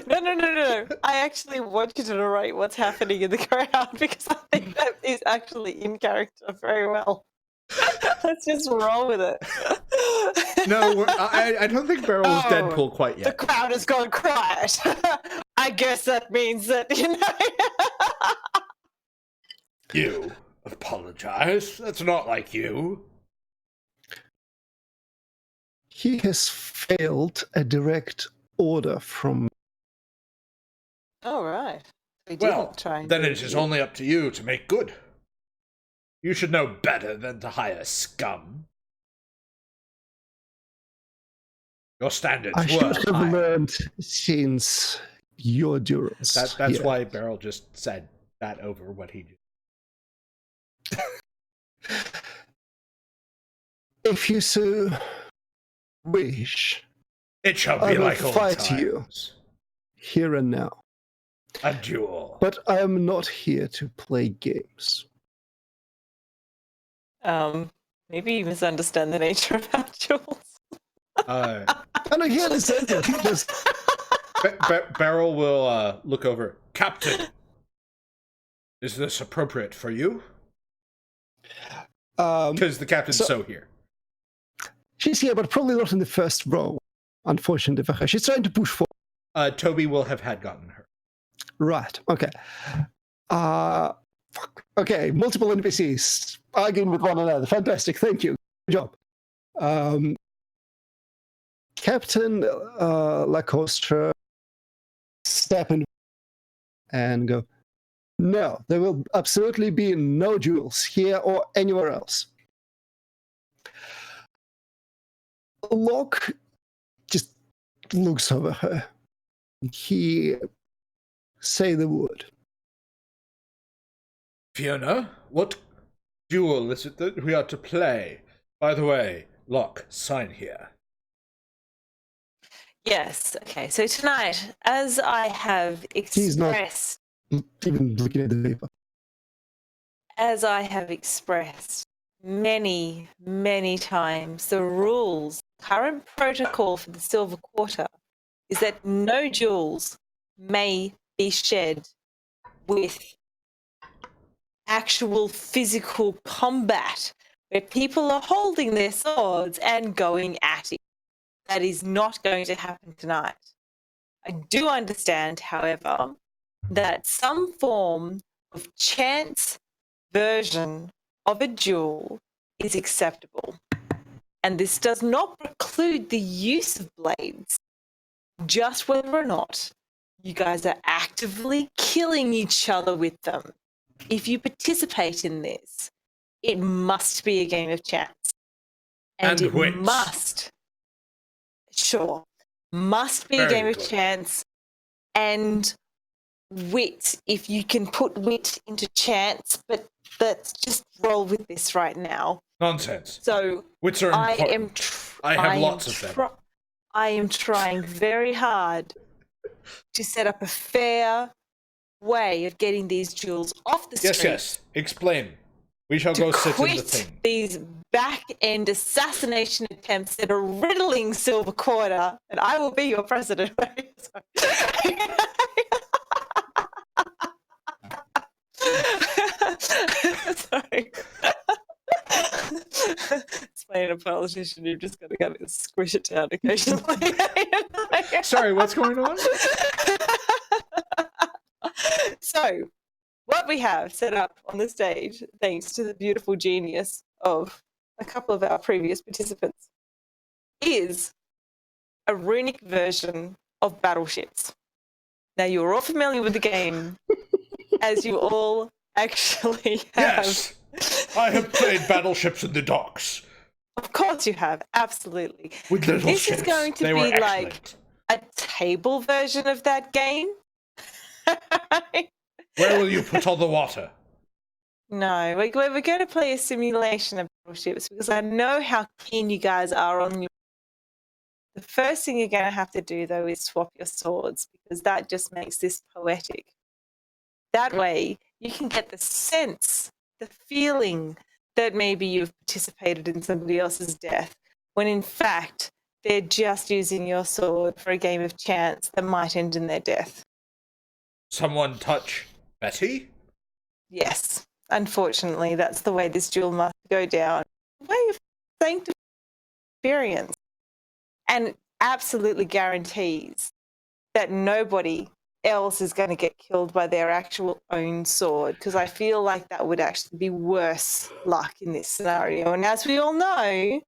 No. I actually want you to narrate what's happening in the crowd because I think that is actually in character very well. Let's just roll with it.
No, I don't think Beryl is Deadpool quite yet.
The crowd has gone quiet. I guess that means that,
You apologize? That's not like you.
He has failed a direct order from
All right. We
Well,
didn't try and
then
do
it is only up to you to make good. You should know better than to hire scum. Your standards
I
were
should have
high.
learned since your durance.
That's
here.
why Beryl just said that over what he did.
If you so wish,
It shall
I
be
will
like old
fight you.
times.
Here and now.
A duel.
But I am not here to play games.
Maybe you misunderstand the nature of our duels.
And again, it says it. Just
Beryl will look over. Captain, is this appropriate for you? Because the captain's so here.
She's here, but probably not in the first row. Unfortunately for her, she's trying to push forward.
Toby will have had gotten her.
Right. Okay. Okay. Multiple NPCs arguing with one another. Fantastic. Thank you. Good job. Captain Lacostre step in and go, no, there will absolutely be no duels here or anywhere else. Locke just looks over her. He say the word.
Fiona, what duel is it that we are to play? By the way, Locke, sign here.
Yes. Okay. So tonight, as I have
He's not
expressed,
even looking at the paper.
as I have expressed many, many times, the rules, current protocol for the Silver Quarter is that no duels may be shed with actual physical combat where people are holding their swords and going at it. That is not going to happen tonight. I do understand, however, that some form of chance version of a duel is acceptable. And this does not preclude the use of blades, just whether or not you guys are actively killing each other with them. If you participate in this, it must be a game of chance. And it
wits.
must be a
Very
game of
good.
chance and wit, if you can put wit into chance, but let's just roll with this right now.
Nonsense.
So
Wits are important. I have lots of them.
I am trying very hard to set up a fair way of getting these duels off the street.
Yes. Explain. We shall go sit in the thing.
These back-end assassination attempts that are riddling Silver Quarter, and I will be your president. Sorry. Explain a politician, you've just got to kind of squish it down occasionally.
Sorry, what's going on?
So, what we have set up on the stage, thanks to the beautiful genius of a couple of our previous participants, is a runic version of battleships. Now, you're all familiar with the game, as you all actually have.
Yes, I have played battleships in the docks.
Of course you have, absolutely.
With little
This
ships.
is going to
They
be
were
like
excellent.
a table version of that game.
Where will you put all the water?
No, we're going to play a simulation of battleships because I know how keen you guys are on your. The first thing you're going to have to do, though, is swap your swords because that just makes this poetic. That way, you can get the sense, the feeling that maybe you've participated in somebody else's death, when in fact, they're just using your sword for a game of chance that might end in their death.
Someone touch Betty?
Yes. Unfortunately, that's the way this duel must go down. Way of sanctified experience. And absolutely guarantees that nobody else is going to get killed by their actual own sword, because I feel like that would actually be worse luck in this scenario. And as we all know,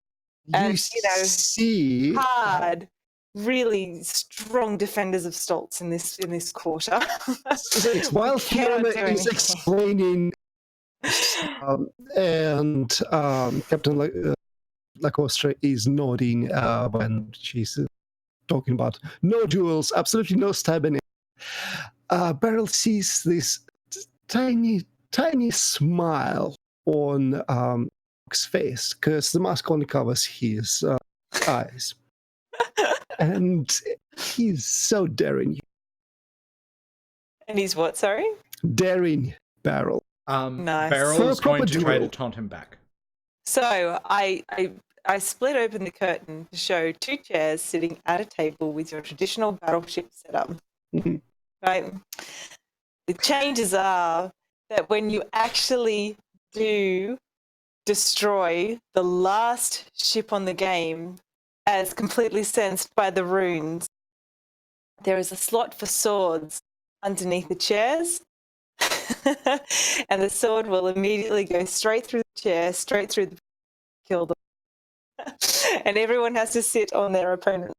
See
hard really strong defenders of Stoltz in this quarter.
While
Cannot
Fiona
do
is
anything.
explaining, and Captain Lacoste is nodding when she's talking about no duels, absolutely no stabbing. Beryl sees this tiny smile on Rook's face because the mask only covers his eyes, and he's so daring.
And he's what? Sorry.
Daring Beryl.
Nice.
Beryl is
For a proper
going to try to
duel.
taunt him back.
So I split open the curtain to show 2 chairs sitting at a table with your traditional battleship setup.
Mhm.
Right. The changes are that when you actually do destroy the last ship on the game, as completely sensed by the runes, there is a slot for swords underneath the chairs. And the sword will immediately go straight through the chair, straight through the kill them. And everyone has to sit on their opponent.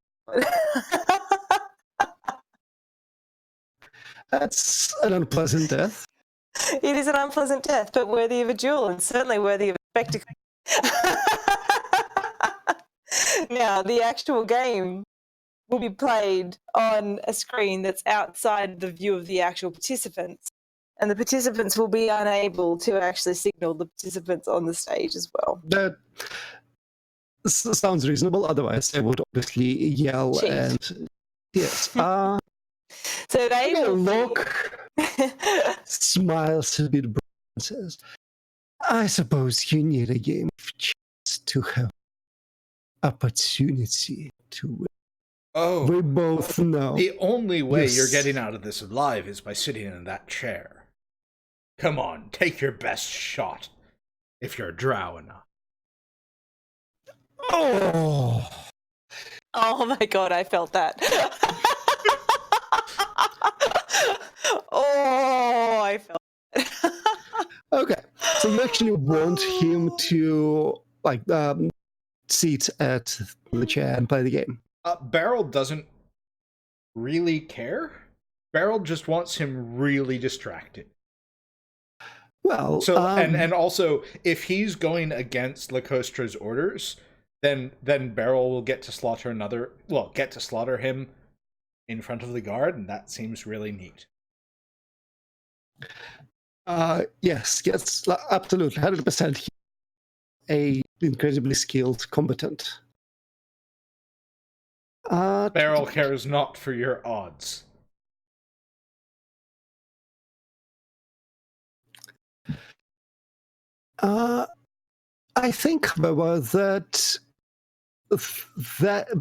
That's an unpleasant death.
It is an unpleasant death, but worthy of a duel and certainly worthy of a spectacle. Now, the actual game will be played on a screen that's outside the view of the actual participants, and the participants will be unable to actually signal the participants on the stage as well.
That sounds reasonable. Otherwise, they would obviously yell
Cheat.
and yes.
So they will
Look, smiles a bit and says, "I suppose you need a game of chess to have opportunity to win.
Oh,
We both know."
the only way
Yes.
you're getting out of this alive is by sitting in that chair. Come on, take your best shot. If you're drow enough.
Oh,
Oh my god, I felt that. Oh, I felt that.
okay. So you actually want him to sit at the chair and play the game.
Beryl doesn't really care. Beryl just wants him really distracted.
Well,
So and also, if he's going against Lacostra's orders, then Beryl will get to slaughter him in front of the guard, and that seems really neat.
yes, absolutely, 100%. A incredibly skilled combatant.
Beryl cares not for your odds.
I think, however, that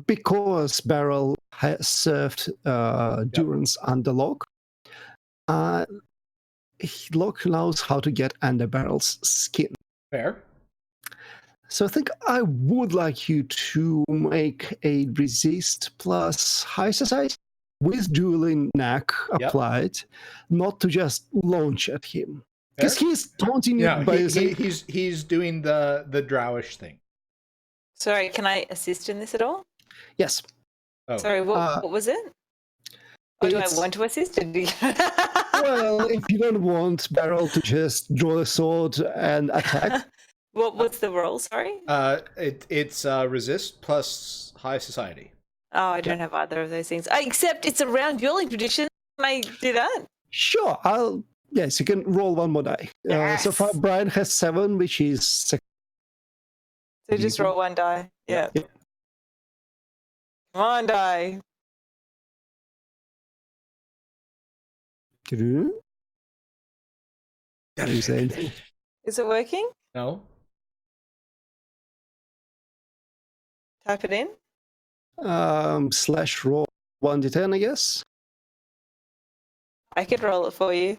because Beryl has served Durance under Locke, Locke knows how to get under Beryl's skin.
Fair.
So I think I would like you to make a resist plus high society with dueling knack applied, not to just launch at him. Because he's taunting you by saying...
he's doing the drowish thing.
Sorry, can I assist in this at all?
Yes.
Oh. Sorry, what was it? Or do I want to assist?
Well, if you don't want Beryl to just draw the sword and attack...
What's the roll, sorry?
It's
resist plus high society.
Oh, I don't have either of those things. Except it's a round dueling tradition. Can I do that?
Sure, yes, you can roll one more die.
Yes.
So far, Brian has 7, which is...
So just roll one die. Yeah.
Yep.
Come on, die. Is it working?
No.
Type it in.
Slash roll 1d10, I guess.
I could roll it for you.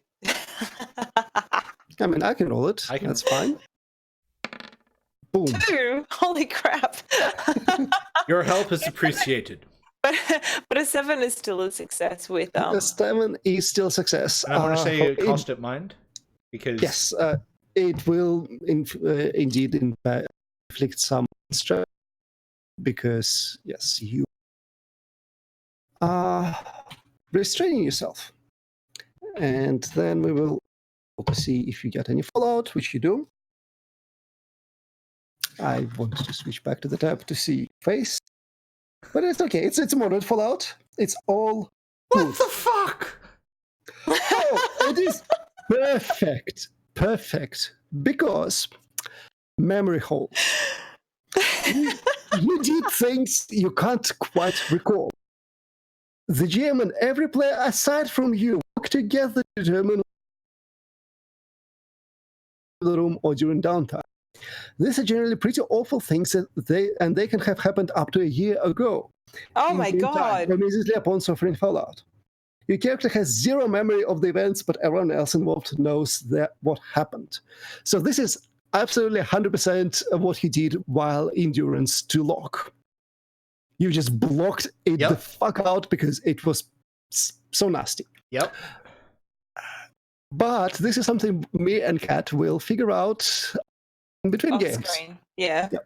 I mean, I can roll it. That's fine. Boom.
2? Holy crap.
Your help is appreciated.
But a 7 is still a success with...
A 7 is still a success.
And I want to say cost it mind. Because...
Yes, it will indeed inflict some stress. Because, yes, you restraining yourself. And then we will see if you get any fallout, which you do. I wanted to switch back to the tab to see face. But it's okay. It's moderate fallout. It's all
What
good.
the fuck?
Oh, it is perfect. Perfect. Because memory hole. You did things you can't quite recall. The GM and every player aside from you work together to determine the room or during downtime. These are generally pretty awful things that they can have happened up to a year ago.
Oh my god!
Immediately upon suffering fallout. Your character has zero memory of the events, but everyone else involved knows what happened. So this is absolutely 100% of what he did while endurance to lock. You just blocked it the fuck out because it was so nasty.
Yep.
But this is something me and Kat will figure out in between
Off
games.
Screen. Yeah.
Yep.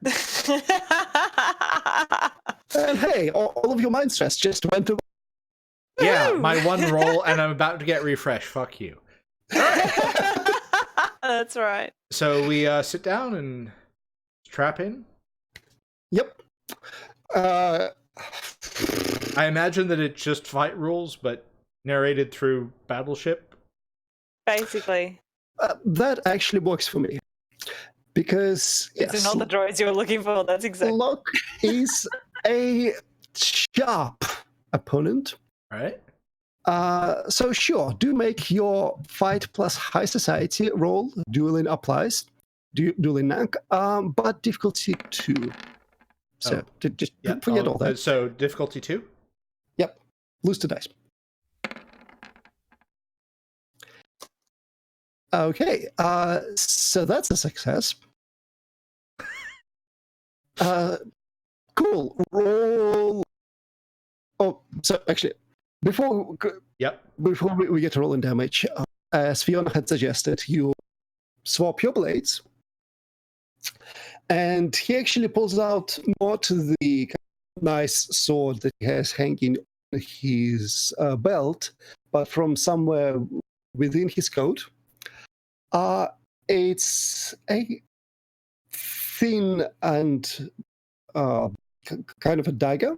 And hey, all of your mind stress just went away.
Yeah, my one roll, and I'm about to get refreshed. Fuck you. All right.
That's right.
So we sit down and strap in.
Yep.
I imagine that it's just fight rules, but narrated through Battleship.
Basically.
That actually works for me. Because,
These are not the droids you were looking for. That's exactly.
Locke is a sharp opponent.
All right.
So sure, do make your fight plus high society roll. Dueling applies. Dueling knack, but difficulty 2. So just forget all that.
So difficulty 2?
Yep. Lose 2 dice. Okay. So that's a success. Cool. Roll. Oh, so actually, before we get to rolling damage, as Fiona had suggested, you swap your blades. And he actually pulls out not the nice sword that he has hanging on his belt, but from somewhere within his coat. It's a thin and kind of a dagger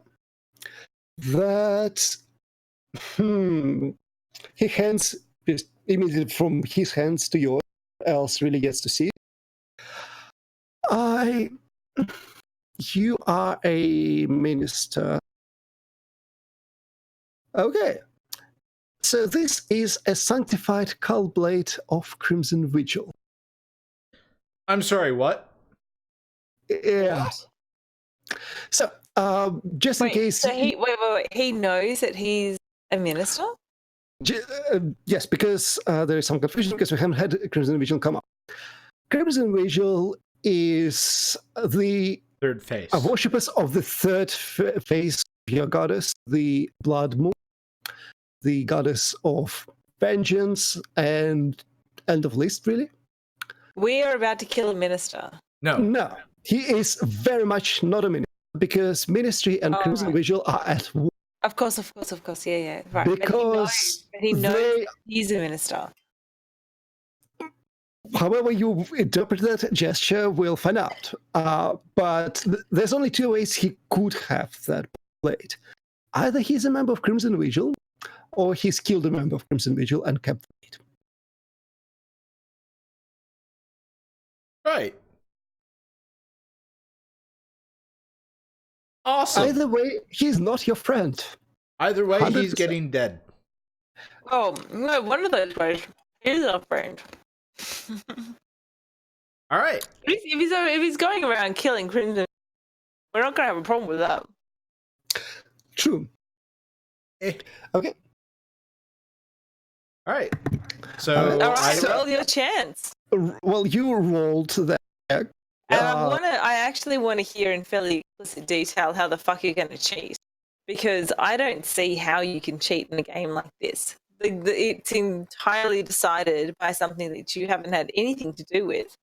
that he hands immediately from his hands to yours, else really gets to see it. You are a minister. Okay. So this is a sanctified cull blade of Crimson Vigil.
I'm sorry, what?
Yeah. So, just in case...
So he knows that he's a minister?
Yes, because there is some confusion because we haven't had Crimson Vigil come up. Crimson Vigil is the
third phase.
Worshippers of the third phase of your goddess, the Blood Moon, the goddess of vengeance and end of list, really.
We are about to kill a minister.
No, he is very much not a minister because ministry and Crimson Vigil are at war.
Of course, yeah, right.
Because
but he knows he's a minister.
However you interpret that gesture, we'll find out. But there's only 2 ways he could have that blade. Either he's a member of Crimson Vigil, or he's killed a member of Crimson Vigil and kept the blade.
Right. Awesome.
Either way, he's not your friend.
Either way,
100%.
He's getting dead.
Oh, no, one of those ways. He's our friend.
All right.
If he's going around killing Crimson, we're not going to have a problem with that.
True. Okay.
All right. So,
all right, roll your chance.
Well, you rolled that.
And I actually want to hear in fairly explicit detail how the fuck you're going to cheat, because I don't see how you can cheat in a game like this. It's entirely decided by something that you haven't had anything to do with.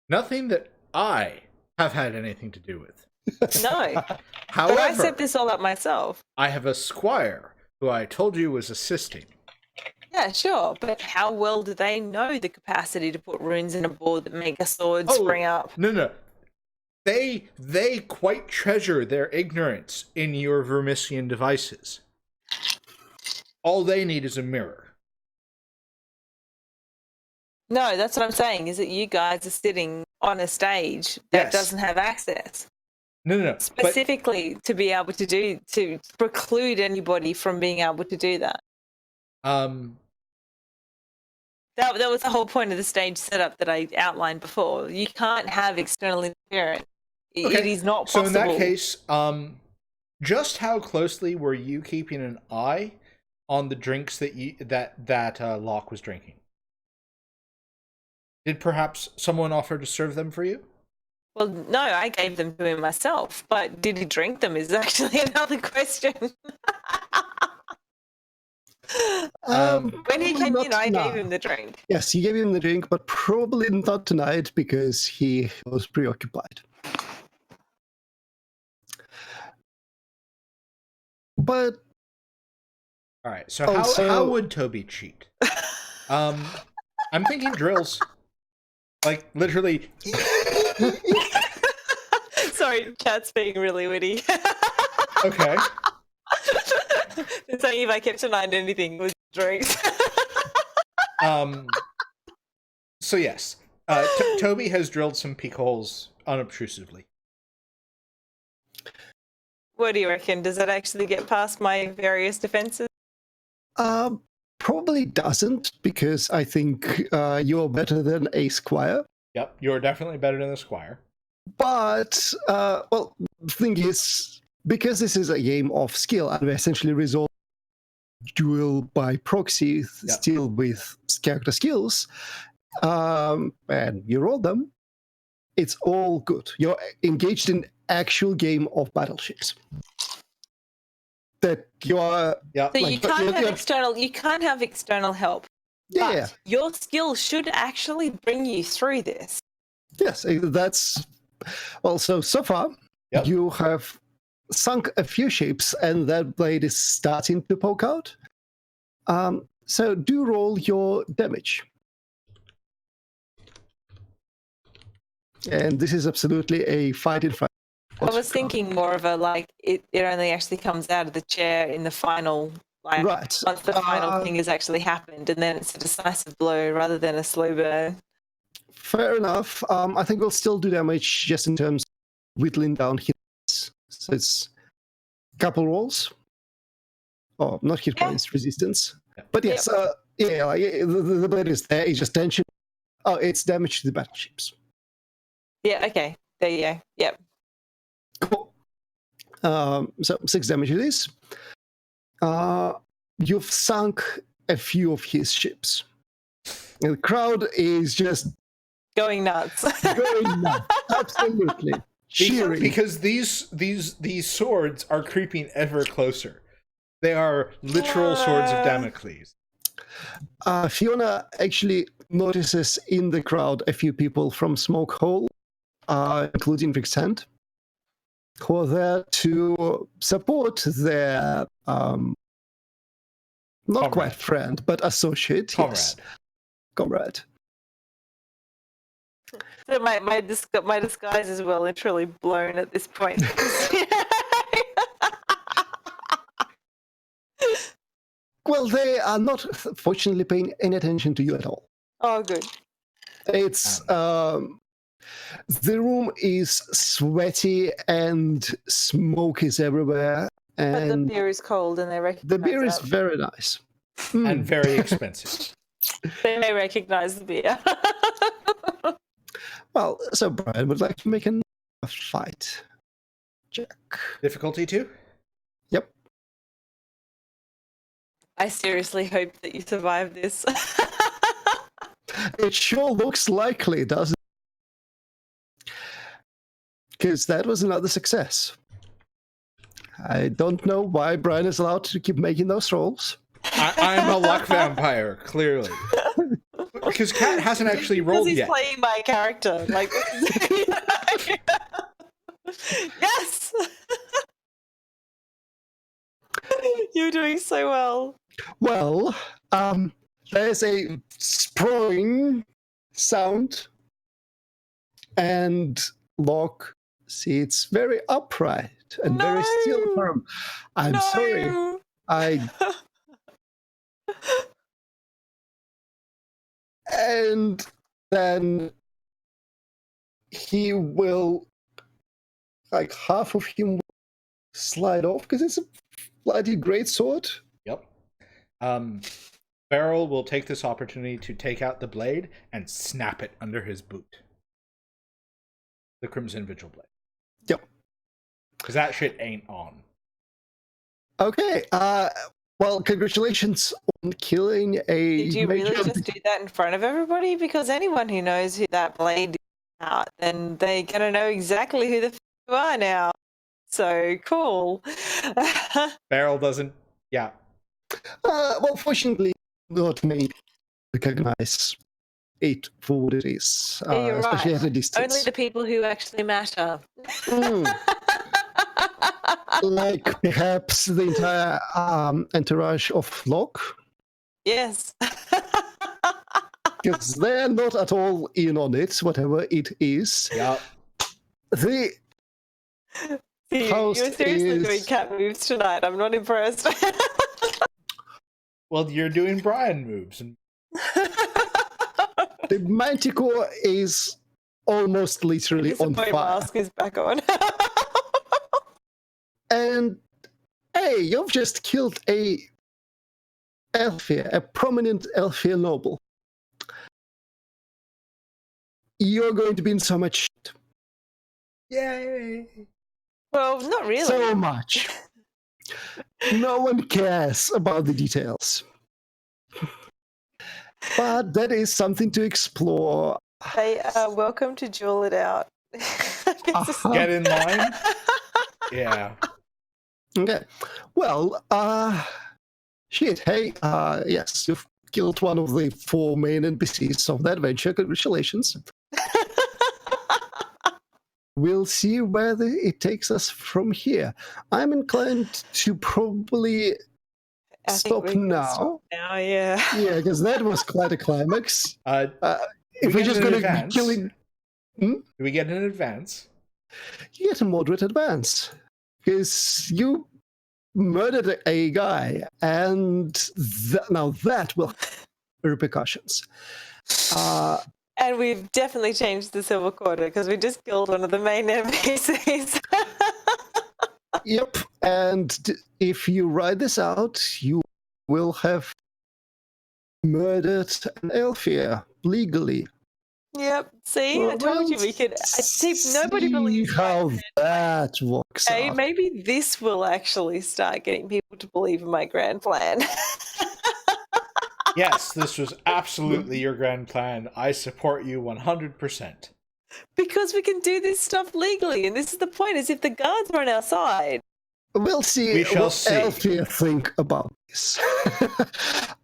Nothing that I have had anything to do with.
No.
However,
But I set this all up myself.
I have a squire who I told you was assisting.
Yeah, sure. But how well do they know the capacity to put runes in a board that make a sword spring up?
No. They quite treasure their ignorance in your Vermissian devices. All they need is a mirror.
No, that's what I'm saying, is that you guys are sitting on a stage that doesn't have access.
No.
Specifically to be able to preclude anybody from being able to do that. That was the whole point of the stage setup that I outlined before. You can't have external interference.
Okay.
It is not possible.
So in that case, just how closely were you keeping an eye on the drinks that Locke was drinking? Did perhaps someone offer to serve them for you?
Well, no, I gave them to him myself, but did he drink them is actually another question. When he came in, I gave him the drink.
Yes, you gave him the drink, but probably not tonight because he was preoccupied. But
all right. So how would Toby cheat? I'm thinking drills, like literally.
Sorry, chat's being really witty.
Okay.
It's like if I kept an eye on anything with drinks.
So yes, Toby has drilled some peak holes unobtrusively.
What do you reckon? Does that actually get past my various defenses?
Probably doesn't, because I think you're better than a squire.
Yep, you're definitely better than the squire.
But, well, the thing is, because this is a game of skill, and we essentially resolve duel by proxy, still with character skills, and you roll them, it's all good. You're engaged in actual game of battleships. That you are...
So like, you can't have external help.
Yeah.
But your skill should actually bring you through this.
Yes, that's... Well, so far, you have sunk a few ships, and that blade is starting to poke out. So do roll your damage. And this is absolutely a fight in fight.
I was thinking more of a, like, it only actually comes out of the chair in the final, like,
right.
Once the final thing has actually happened, and then it's a decisive blow rather than a slow burn.
Fair enough. I think we'll still do damage just in terms of whittling down hits. So it's a couple rolls. Oh, not hit points, resistance. But yes, the blade is there. It's just tension. Oh, it's damage to the battleships.
Yeah, okay. There you go. Yep.
Cool. So 6 damage it is. You've sunk a few of his ships. And the crowd is just
going nuts.
Absolutely. Cheering.
Because these swords are creeping ever closer. They are literal swords of Damocles.
Fiona actually notices in the crowd a few people from Smoke Hole, including Vic's hand, who are there to support their not
Comrade.
quite friend, but associate.
Comrade.
Yes. Comrade.
So my disguise is well and truly blown at this point.
Well, they are not, fortunately, paying any attention to you at all.
Oh, good.
It's the room is sweaty and smoke is everywhere. And
but the beer is cold, and they recognize
the beer is very nice
and very expensive.
They may recognize the beer.
Well, so Brian would like to make a fight check.
Difficulty 2?
Yep.
I seriously hope that you survive this.
It sure looks likely, doesn't it? Because that was another success. I don't know why Brian is allowed to keep making those rolls.
I'm a luck vampire, clearly. Because Kat hasn't actually rolled
he's
yet.
Playing my character. Like, Yes! You're doing so well.
Well, there's a sprawling sound, and Locke sits very upright and very still
No!
firm. I'm sorry.
No!
And then he will, like, half of him will slide off because it's a bloody great sword.
Yep. Beryl will take this opportunity to take out the blade and snap it under his boot. The Crimson Vigil blade.
Yep.
Because that shit ain't on.
Okay. Well, congratulations on killing a.
Did you really just do that in front of everybody? Because anyone who knows who that blade is out, then they're gonna know exactly who the f you are now. So cool.
Beryl doesn't. Yeah.
Well, fortunately, not many recognize it for what it is,
Yeah, you're
especially
right.
at a distance.
Only the people who actually matter.
Like perhaps the entire entourage of Locke,
Yes.
because they're not at all in on it, whatever it is.
Yep.
The
You're
host
seriously doing
is-
cat moves tonight. I'm not impressed.
Well, you're doing Brian moves. And
the Manticore is almost literally
It's a
on
boy
fire.
mask is back on.
And hey, you've just killed a Elfir, a prominent Elfir noble. You're going to be in so much shit.
yay!
Well, not really.
So much. No one cares about the details. But that is something to explore.
They are welcome to duel it out.
Get in line. Yeah.
Okay. Well, shit, hey, yes, you've killed one of the 4 main NPCs of the adventure. Congratulations. We'll see where it takes us from here. I'm inclined to probably
I think
stop
we can
now.
stop now, yeah.
Yeah, because that was quite a climax.
We
If we're
get
just
an
going to be
advance.
killing,
Do we get an advance?
you get a moderate advance. Because you murdered a guy, and now that will have repercussions.
And we've definitely changed the silver quarter because we just killed one of the main NPCs.
Yep, and if you ride this out, you will have murdered an Elfir legally.
Yep. See, I told you we could. Nobody believes
See how that works
Hey,
out.
maybe this will actually start getting people to believe in my grand plan.
Yes, this was absolutely your grand plan. I support you 100%.
Because we can do this stuff legally, and this is the point: is if the guards are on our side.
We'll see
We shall
what
see.
Elfir think about this.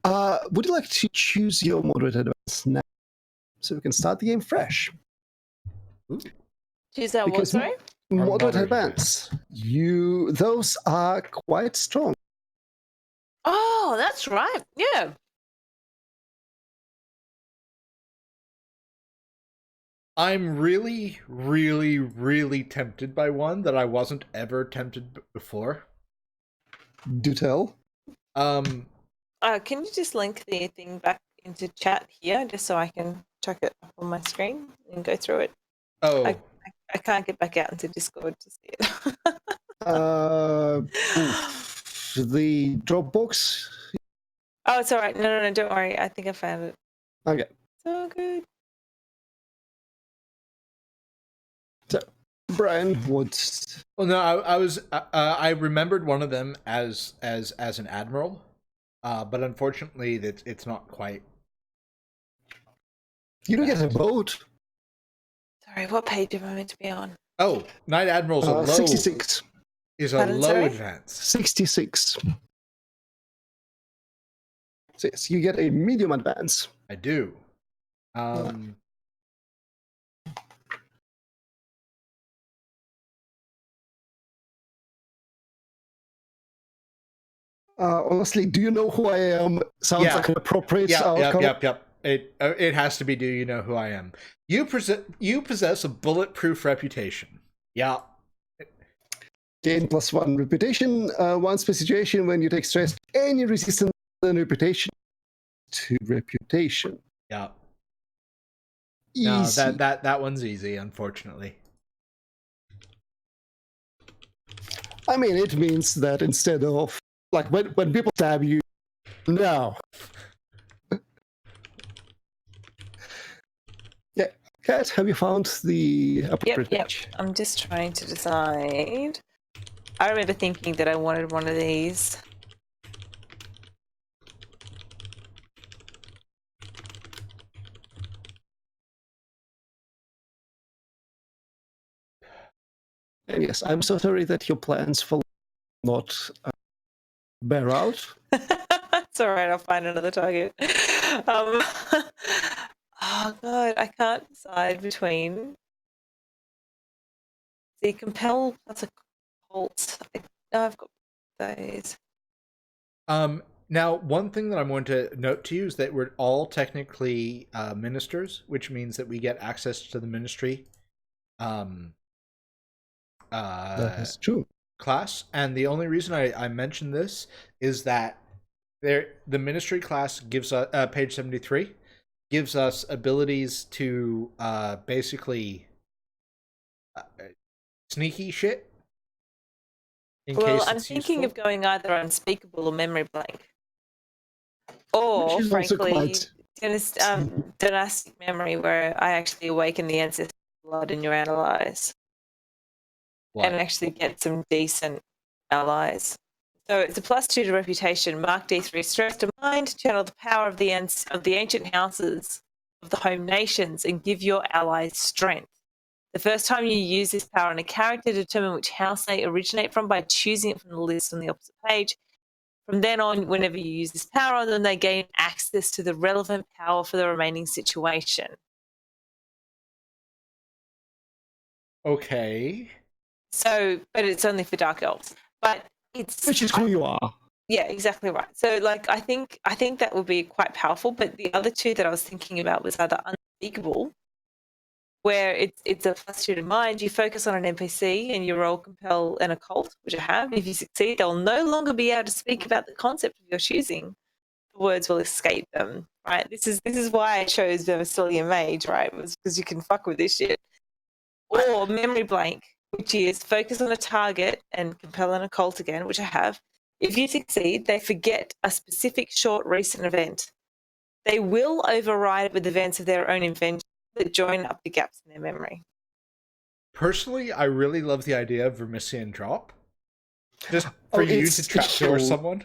Would you like to choose your moderate advance now, so we can start the game fresh?
Choose our what?
Because
Sorry.
Moderate
moderate
advance. Those are quite strong.
Oh, that's right. Yeah.
I'm really, really, really tempted by one that I wasn't ever tempted before.
Do tell.
Can you just link the thing back into chat here, just so I can check it up on my screen and go through it?
Oh,
I can't get back out into Discord to see it.
The Dropbox.
Oh, it's all right. No, don't worry. I think I found it.
Okay.
So good.
So, Brian, what?
well, no, I remembered one of them as an admiral, but unfortunately, it's not quite.
You don't get a vote.
Sorry, what page am I meant to be on?
Oh, Knight Admiral's a low
66.
is a
Pardon,
low
sorry?
advance.
66. So yes, you get a medium advance.
I do.
Honestly, do you know who I am? Sounds like an appropriate outcome.
Yep. It has to be. Do you know who I am? You possess a bulletproof reputation. Yeah.
Gain +1 reputation. Once per situation when you take stress, any resistance and reputation to reputation.
Yeah.
Easy.
No, that one's easy, unfortunately.
I mean, it means that instead of like when people stab you, no. Yeah, Kat, have you found the appropriate page?
I'm just trying to decide. I remember thinking that I wanted one of these.
And yes, I'm so sorry that your plans for not bear out.
It's all right. I'll find another target. Oh god, I can't decide between. See, compel plus a cult. I've got those.
Now, one thing that I'm going to note to you is that we're all technically ministers, which means that we get access to the ministry.
That is true.
Class, and the only reason I mention this is that the ministry class gives us page 73 gives us abilities to basically sneaky shit.
Well, I'm thinking of going either unspeakable or memory blank, or frankly, dynastic memory, where I actually awaken the ancestor blood in your allies. And actually get some decent allies. So it's a +2 to reputation. Mark D3 stress to mind. Channel the power of the ancient houses of the home nations and give your allies strength. The first time you use this power on a character, determine which house they originate from by choosing it from the list on the opposite page. From then on, whenever you use this power on them, they gain access to the relevant power for the remaining situation.
Okay.
So, but it's only for Dark Elves. But it's
which is who you are.
Yeah, exactly right. So, like, I think that would be quite powerful. But the other two that I was thinking about was either unspeakable, where it's a +2 to mind. You focus on an NPC and you roll compel and occult, which I have. If you succeed, they'll no longer be able to speak about the concept of your choosing. The words will escape them. Right. This is why I chose Vermicillian Mage. Right, was because you can fuck with this shit. Or memory blank, which is focus on a target and compel an occult again, which I have. If you succeed, they forget a specific short recent event. They will override it with events of their own invention that join up the gaps in their memory.
Personally, I really love the idea of Vermician Drop. Just for you to trapdoor someone.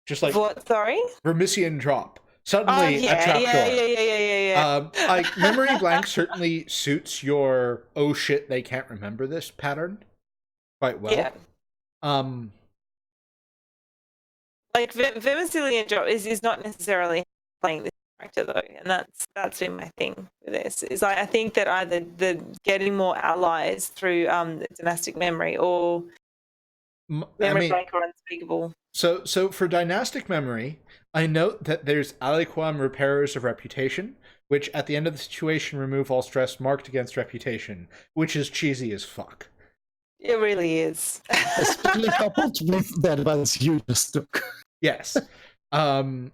Just like
what? Sorry?
Vermician Drop. Suddenly a trapdoor.
Yeah.
Like memory blank certainly suits your oh shit they can't remember this pattern quite well.
Yeah. Like Vermicillian Drop is not necessarily playing this character though, and that's been my thing with this. Is I think that either the getting more allies through dynastic memory or memory blank or unspeakable.
So for dynastic memory, I note that there's aliquam repairers of reputation, which at the end of the situation remove all stress marked against reputation, which is cheesy as fuck.
It really is.
Especially coupled with the advice you just took.
Yes.
So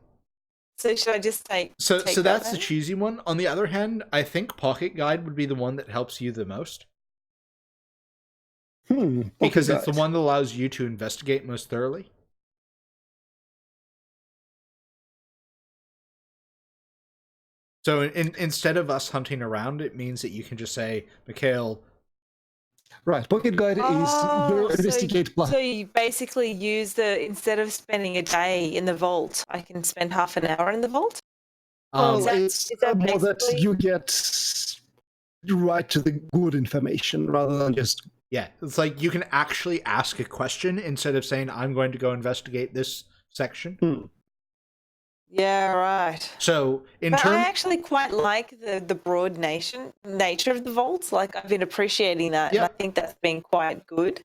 should I just take
So
that
that's
then?
the cheesy one. On the other hand, I think Pocket Guide would be the one that helps you the most. Because it's the one that allows you to investigate most thoroughly. So instead of us hunting around, it means that you can just say, Mikhail.
Right, Pocket Guide is your investigate plus.
So you basically use instead of spending a day in the vault, I can spend half an hour in the vault?
It's more that you get right to the good information rather than just...
Yeah, it's like you can actually ask a question instead of saying, I'm going to go investigate this section.
Yeah, right.
So I
actually quite like the broad nature of the vaults. Like I've been appreciating that, and I think that's been quite good,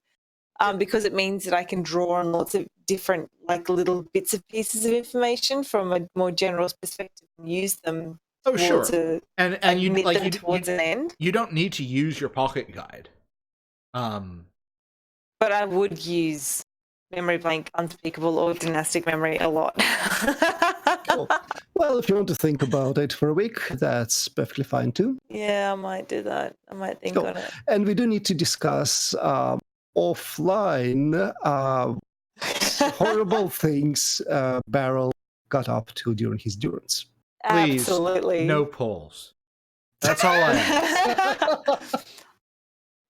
because it means that I can draw on lots of different, like little bits of pieces of information from a more general perspective and use them.
Oh, sure.
And
you
knit
like
them towards an end.
You don't need to use your pocket guide.
But I would use Memory Blank, Unspeakable, or Dynastic Memory a lot.
Cool. Well, if you want to think about it for a week, that's perfectly fine too.
Yeah, I might do that. I might think on it.
And we do need to discuss offline horrible things Barrel got up to during his durance.
Please,
absolutely.
No polls. That's all I ask.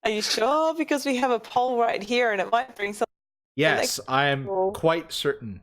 Are you sure? Because we have a poll right here and it might bring something.
Yes, I am quite certain.